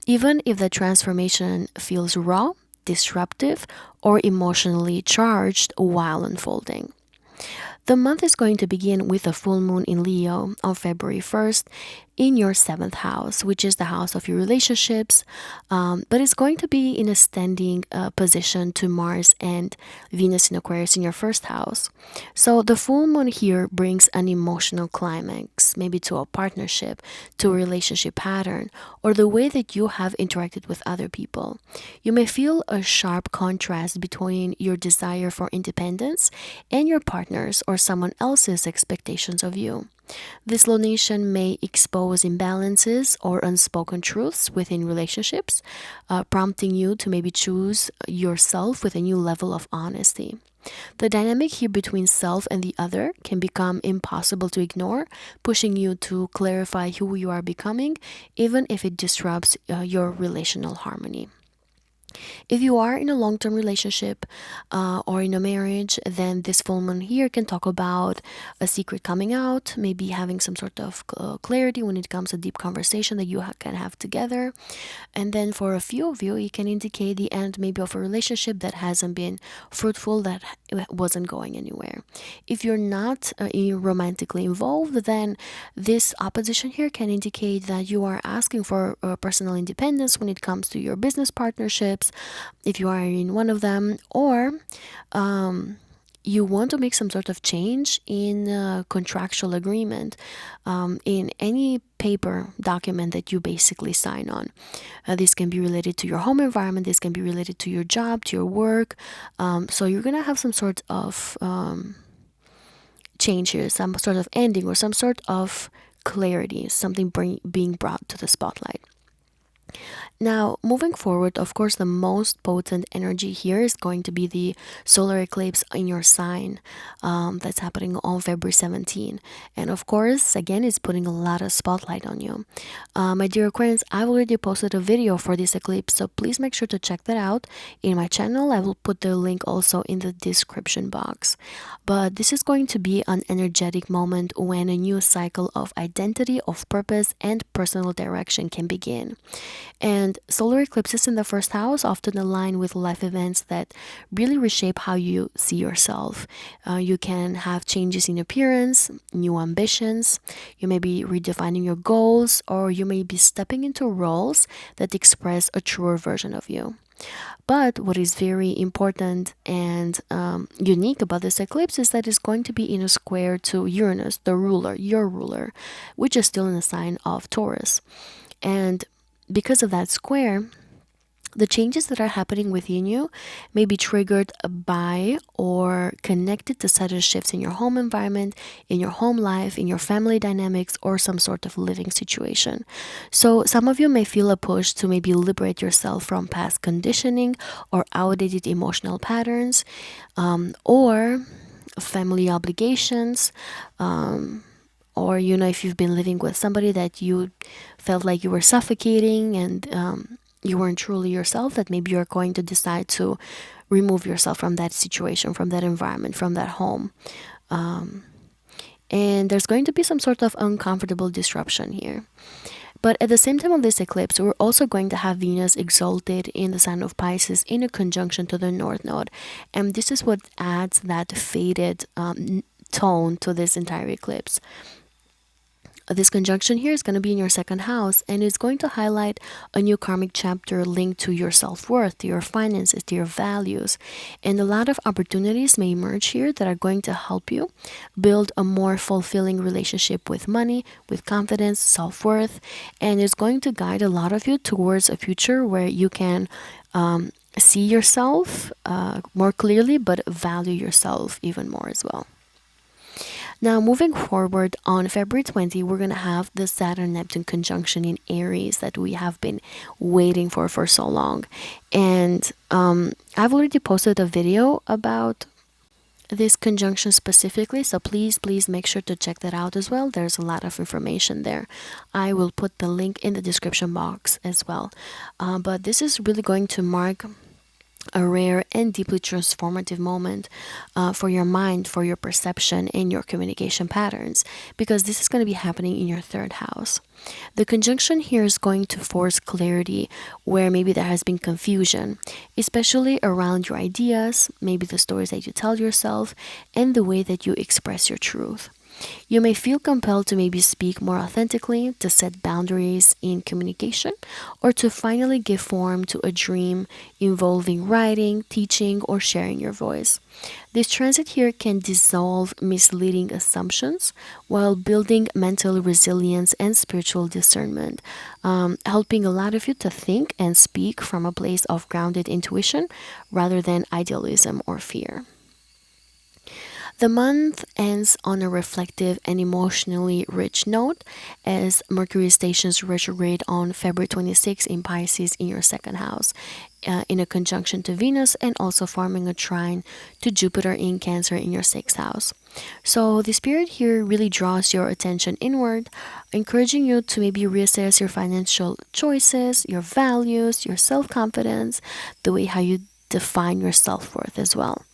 even if the transformation feels raw, disruptive, or emotionally charged while unfolding. The month is going to begin with a full moon in Leo on February 1st in your seventh house, which is the house of your relationships, but it's going to be in a standing position to Mars and Venus in Aquarius in your first house. So the full moon here brings an emotional climax, maybe to a partnership, to a relationship pattern, or the way that you have interacted with other people. You may feel a sharp contrast between your desire for independence and your partner's or someone else's expectations of you. This lunation may expose imbalances or unspoken truths within relationships, prompting you to maybe choose yourself with a new level of honesty. The dynamic here between self and the other can become impossible to ignore, pushing you to clarify who you are becoming, even if it disrupts your relational harmony. If you are in a long term relationship or in a marriage, then this full moon here can talk about a secret coming out, maybe having some sort of clarity when it comes to deep conversation that you can have together. And then for a few of you, it can indicate the end maybe of a relationship that hasn't been fruitful, that wasn't going anywhere. If you're not romantically involved, then this opposition here can indicate that you are asking for personal independence when it comes to your business partnerships, if you are in one of them, or you want to make some sort of change in a contractual agreement, in any paper document that you basically sign on. This can be related to your home environment, this can be related to your job, to your work. So you're going to have some sort of change here, some sort of ending or some sort of clarity, something being brought to the spotlight. Now, moving forward, of course, the most potent energy here is going to be the solar eclipse in your sign that's happening on February 17. And of course, again, it's putting a lot of spotlight on you. My dear Aquarians, I've already posted a video for this eclipse, so please make sure to check that out in my channel. I will put the link also in the description box. But this is going to be an energetic moment when a new cycle of identity, of purpose, and personal direction can begin. And solar eclipses in the first house often align with life events that really reshape how you see yourself. You can have changes in appearance, new ambitions, you may be redefining your goals, or you may be stepping into roles that express a truer version of you. But what is very important and unique about this eclipse is that it's going to be in a square to Uranus, the ruler, your ruler, which is still in the sign of Taurus. And because of that square, the changes that are happening within you may be triggered by or connected to sudden shifts in your home environment, in your home life, in your family dynamics, or some sort of living situation. So some of you may feel a push to maybe liberate yourself from past conditioning or outdated emotional patterns, or family obligations, or if you've been living with somebody that you felt like you were suffocating and you weren't truly yourself, that maybe you're going to decide to remove yourself from that situation, from that environment, from that home. And there's going to be some sort of uncomfortable disruption here. But at the same time of this eclipse, we're also going to have Venus exalted in the sign of Pisces in a conjunction to the North Node. And this is what adds that faded tone to this entire eclipse. This conjunction here is going to be in your second house, and it's going to highlight a new karmic chapter linked to your self-worth, to your finances, to your values. And a lot of opportunities may emerge here that are going to help you build a more fulfilling relationship with money, with confidence, self-worth, and it's going to guide a lot of you towards a future where you can see yourself more clearly, but value yourself even more as well. Now, moving forward, on February 20, we're going to have the Saturn-Neptune conjunction in Aries that we have been waiting for so long. And I've already posted a video about this conjunction specifically, so please make sure to check that out as well. There's a lot of information there. I will put the link in the description box as well. But this is really going to mark a rare and deeply transformative moment for your mind, for your perception, and your communication patterns, because this is going to be happening in your third house. The conjunction here is going to force clarity where maybe there has been confusion, especially around your ideas, maybe the stories that you tell yourself, and the way that you express your truth. You may feel compelled to maybe speak more authentically, to set boundaries in communication, or to finally give form to a dream involving writing, teaching, or sharing your voice. This transit here can dissolve misleading assumptions while building mental resilience and spiritual discernment, helping a lot of you to think and speak from a place of grounded intuition rather than idealism or fear. The month ends on a reflective and emotionally rich note as Mercury stations retrograde on February 26 in Pisces in your second house, in a conjunction to Venus, and also forming a trine to Jupiter in Cancer in your sixth house. So this period here really draws your attention inward, encouraging you to maybe reassess your financial choices, your values, your self-confidence, the way how you define your self-worth as well.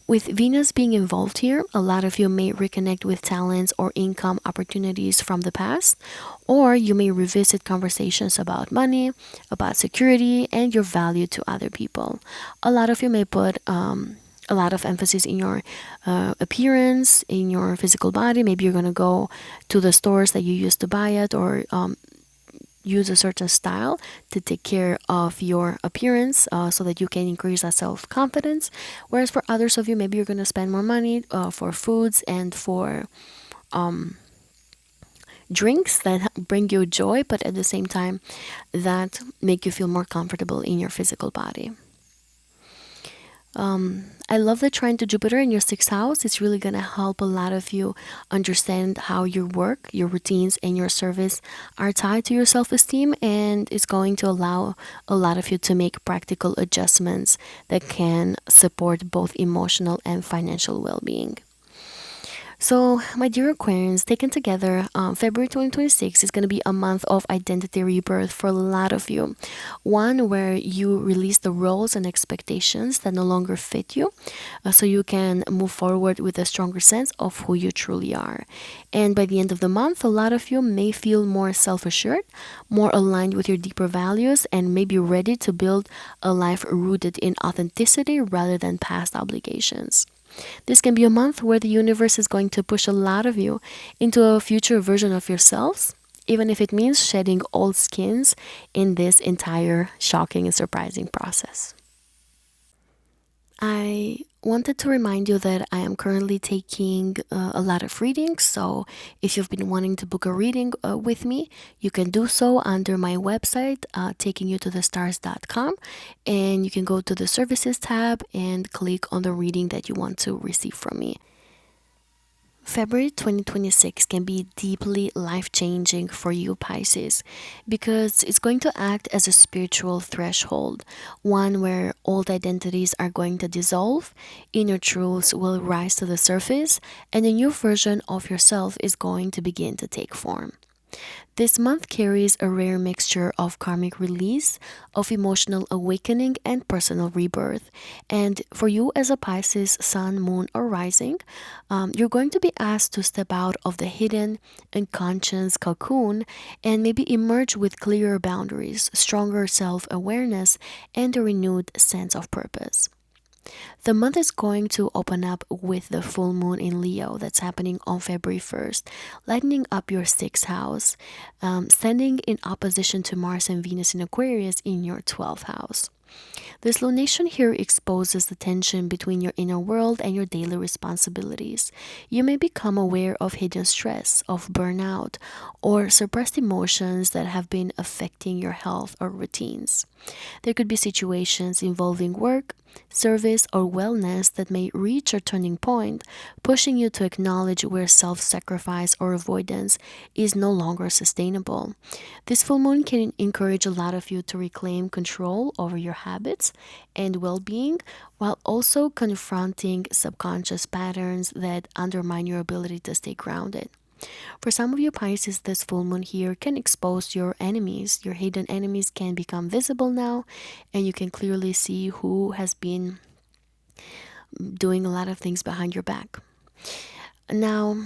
With Venus being involved here, a lot of you may reconnect with talents or income opportunities from the past, or you may revisit conversations about money, about security, and your value to other people. A lot of you may put a lot of emphasis in your appearance, in your physical body. Maybe you're going to go to the stores that you used to buy at, or use a certain style to take care of your appearance so that you can increase that self-confidence. Whereas for others of you, maybe you're going to spend more money for foods and for drinks that bring you joy, but at the same time that make you feel more comfortable in your physical body. I love the trine to Jupiter in your sixth house. It's really going to help a lot of you understand how your work, your routines, and your service are tied to your self esteem, and it's going to allow a lot of you to make practical adjustments that can support both emotional and financial well being. So, my dear Aquarians, taken together, February 2026 is going to be a month of identity rebirth for a lot of you. One where you release the roles and expectations that no longer fit you, so you can move forward with a stronger sense of who you truly are. And by the end of the month, a lot of you may feel more self assured, more aligned with your deeper values, and may be ready to build a life rooted in authenticity rather than past obligations. This can be a month where the universe is going to push a lot of you into a future version of yourselves, even if it means shedding old skins in this entire shocking and surprising process. I wanted to remind you that I am currently taking a lot of readings. So, if you've been wanting to book a reading with me, you can do so under my website, taking you to thestars.com. And you can go to the services tab and click on the reading that you want to receive from me. February 2026 can be deeply life changing for you, Pisces, because it's going to act as a spiritual threshold, one where old identities are going to dissolve, inner truths will rise to the surface, and a new version of yourself is going to begin to take form. This month carries a rare mixture of karmic release, of emotional awakening, and personal rebirth. And for you as a Pisces sun, moon, or rising, you're going to be asked to step out of the hidden, unconscious cocoon and maybe emerge with clearer boundaries, stronger self awareness, and a renewed sense of purpose. The month is going to open up with the full moon in Leo that's happening on February 1st, lightening up your sixth house, standing in opposition to Mars and Venus in Aquarius in your 12th house. This lunation here exposes the tension between your inner world and your daily responsibilities. You may become aware of hidden stress, of burnout, or suppressed emotions that have been affecting your health or routines. There could be situations involving work, service, or wellness that may reach a turning point, pushing you to acknowledge where self sacrifice or avoidance is no longer sustainable. This full moon can encourage a lot of you to reclaim control over your habits and well being while also confronting subconscious patterns that undermine your ability to stay grounded. For some of you Pisces, this full moon here can expose your enemies. Your hidden enemies can become visible now, and you can clearly see who has been doing a lot of things behind your back. Now,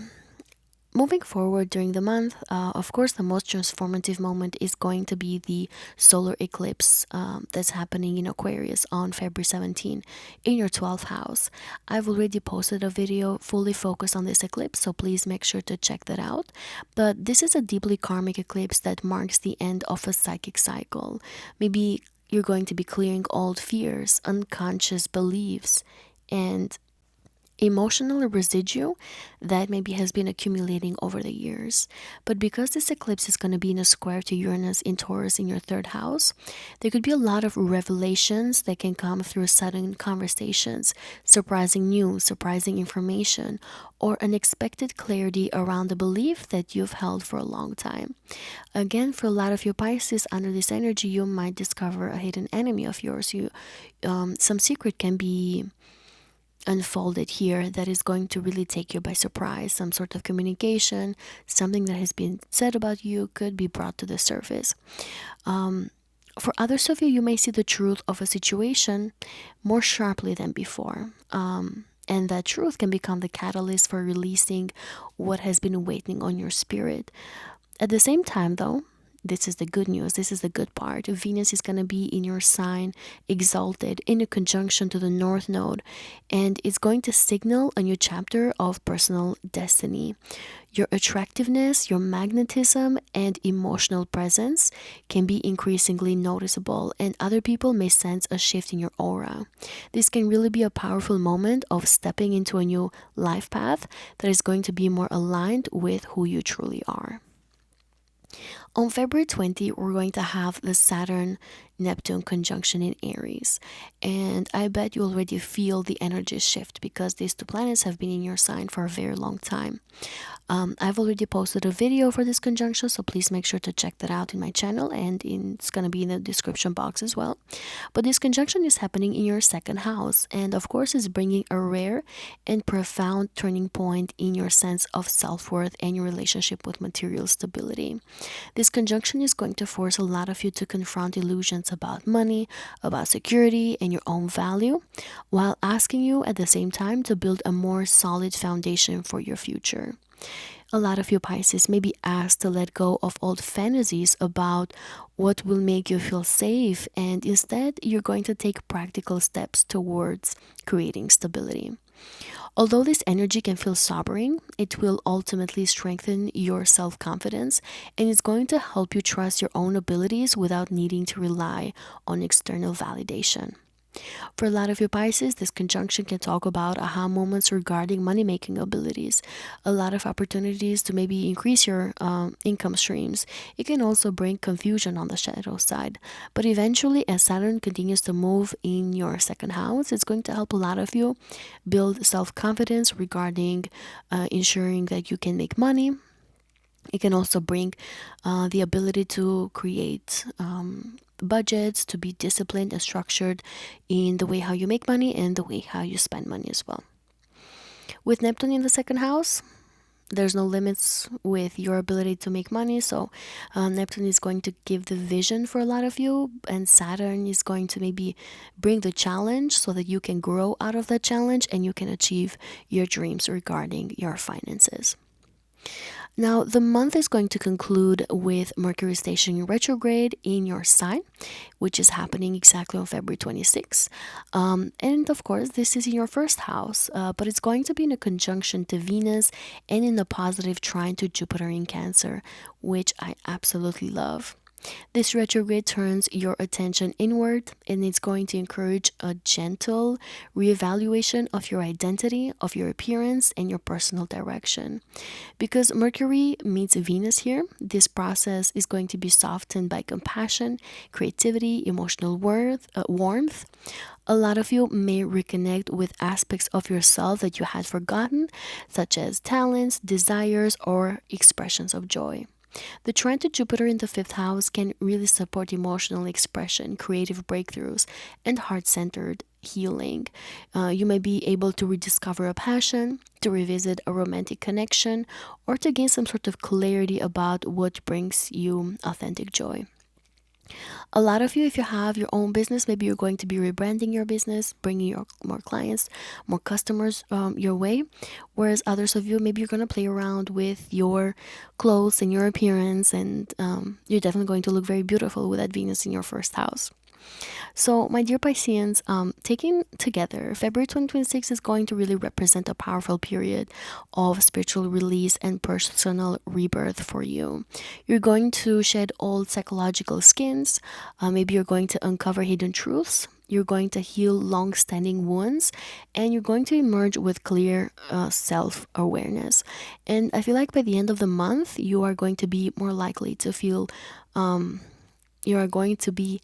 moving forward during the month, of course, the most transformative moment is going to be the solar eclipse that's happening in Aquarius on February 17 in your 12th house. I've already posted a video fully focused on this eclipse, so please make sure to check that out. But this is a deeply karmic eclipse that marks the end of a psychic cycle. Maybe you're going to be clearing old fears, unconscious beliefs, and emotional residue that maybe has been accumulating over the years. But because this eclipse is going to be in a square to Uranus in Taurus in your third house, there could be a lot of revelations that can come through sudden conversations, surprising news, surprising information, or unexpected clarity around the belief that you've held for a long time. Again, for a lot of you Pisces, under this energy, you might discover a hidden enemy of yours. Some secret can be unfolded here that is going to really take you by surprise. Some sort of communication, something that has been said about you could be brought to the surface. For others of you, you may see the truth of a situation more sharply than before. And that truth can become the catalyst for releasing what has been waiting on your spirit. At the same time, though, this is the good news. This is the good part. Venus is going to be in your sign, exalted, in a conjunction to the North Node, and it's going to signal a new chapter of personal destiny. Your attractiveness, your magnetism, and emotional presence can be increasingly noticeable, and other people may sense a shift in your aura. This can really be a powerful moment of stepping into a new life path that is going to be more aligned with who you truly are. On February 20, we're going to have the Saturn Neptune conjunction in Aries. And I bet you already feel the energy shift because these two planets have been in your sign for a very long time. I've already posted a video for this conjunction, so please make sure to check that out in my channel, and it's gonna be in the description box as well. But this conjunction is happening in your second house, and of course is bringing a rare and profound turning point in your sense of self-worth and your relationship with material stability. This conjunction is going to force a lot of you to confront illusions about money, about security, and your own value, while asking you at the same time to build a more solid foundation for your future. A lot of you Pisces may be asked to let go of old fantasies about what will make you feel safe, and instead you're going to take practical steps towards creating stability. Although this energy can feel sobering, it will ultimately strengthen your self confidence and is going to help you trust your own abilities without needing to rely on external validation. For a lot of you Pisces, this conjunction can talk about aha moments regarding money making abilities, a lot of opportunities to maybe increase your income streams. It can also bring confusion on the shadow side. But eventually, as Saturn continues to move in your second house, it's going to help a lot of you build self confidence regarding ensuring that you can make money. It can also bring the ability to create budgets, to be disciplined and structured in the way how you make money and the way how you spend money as well. With Neptune in the second house, there's no limits with your ability to make money. So Neptune is going to give the vision for a lot of you, and Saturn is going to maybe bring the challenge so that you can grow out of that challenge and you can achieve your dreams regarding your finances. Now, the month is going to conclude with Mercury stationing retrograde in your sign, which is happening exactly on February 26th. And of course, this is in your first house, but it's going to be in a conjunction to Venus and in a positive trine to Jupiter in Cancer, which I absolutely love. This retrograde turns your attention inward, and it's going to encourage a gentle reevaluation of your identity, of your appearance, and your personal direction. Because Mercury meets Venus here, this process is going to be softened by compassion, creativity, emotional warmth. A lot of you may reconnect with aspects of yourself that you had forgotten, such as talents, desires, or expressions of joy. The trine to Jupiter in the fifth house can really support emotional expression, creative breakthroughs, and heart centered healing. You may be able to rediscover a passion, to revisit a romantic connection, or to gain some sort of clarity about what brings you authentic joy. A lot of you, if you have your own business, maybe you're going to be rebranding your business, bringing your more clients, more customers your way. Whereas others of you, maybe you're going to play around with your clothes and your appearance, and you're definitely going to look very beautiful with that Venus in your first house. So, my dear Pisceans, taken together, February 2026 is going to really represent a powerful period of spiritual release and personal rebirth for you. You're going to shed old psychological skins. Maybe you're going to uncover hidden truths. You're going to heal long standing wounds, and you're going to emerge with clear self awareness. And I feel like by the end of the month, you are going to be more likely to feel, you are going to be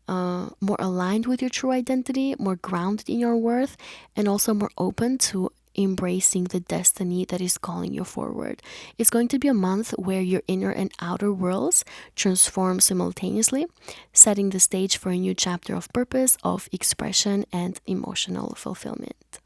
more aligned with your true identity, more grounded in your worth, and also more open to embracing the destiny that is calling you forward. It's going to be a month where your inner and outer worlds transform simultaneously, setting the stage for a new chapter of purpose, of expression, and emotional fulfillment.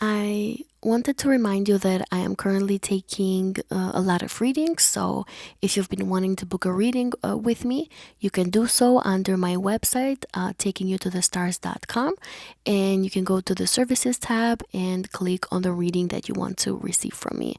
I wanted to remind you that I am currently taking a lot of readings. So if you've been wanting to book a reading with me, you can do so under my website, takingyoutothestars.com, and you can go to the services tab and click on the reading that you want to receive from me.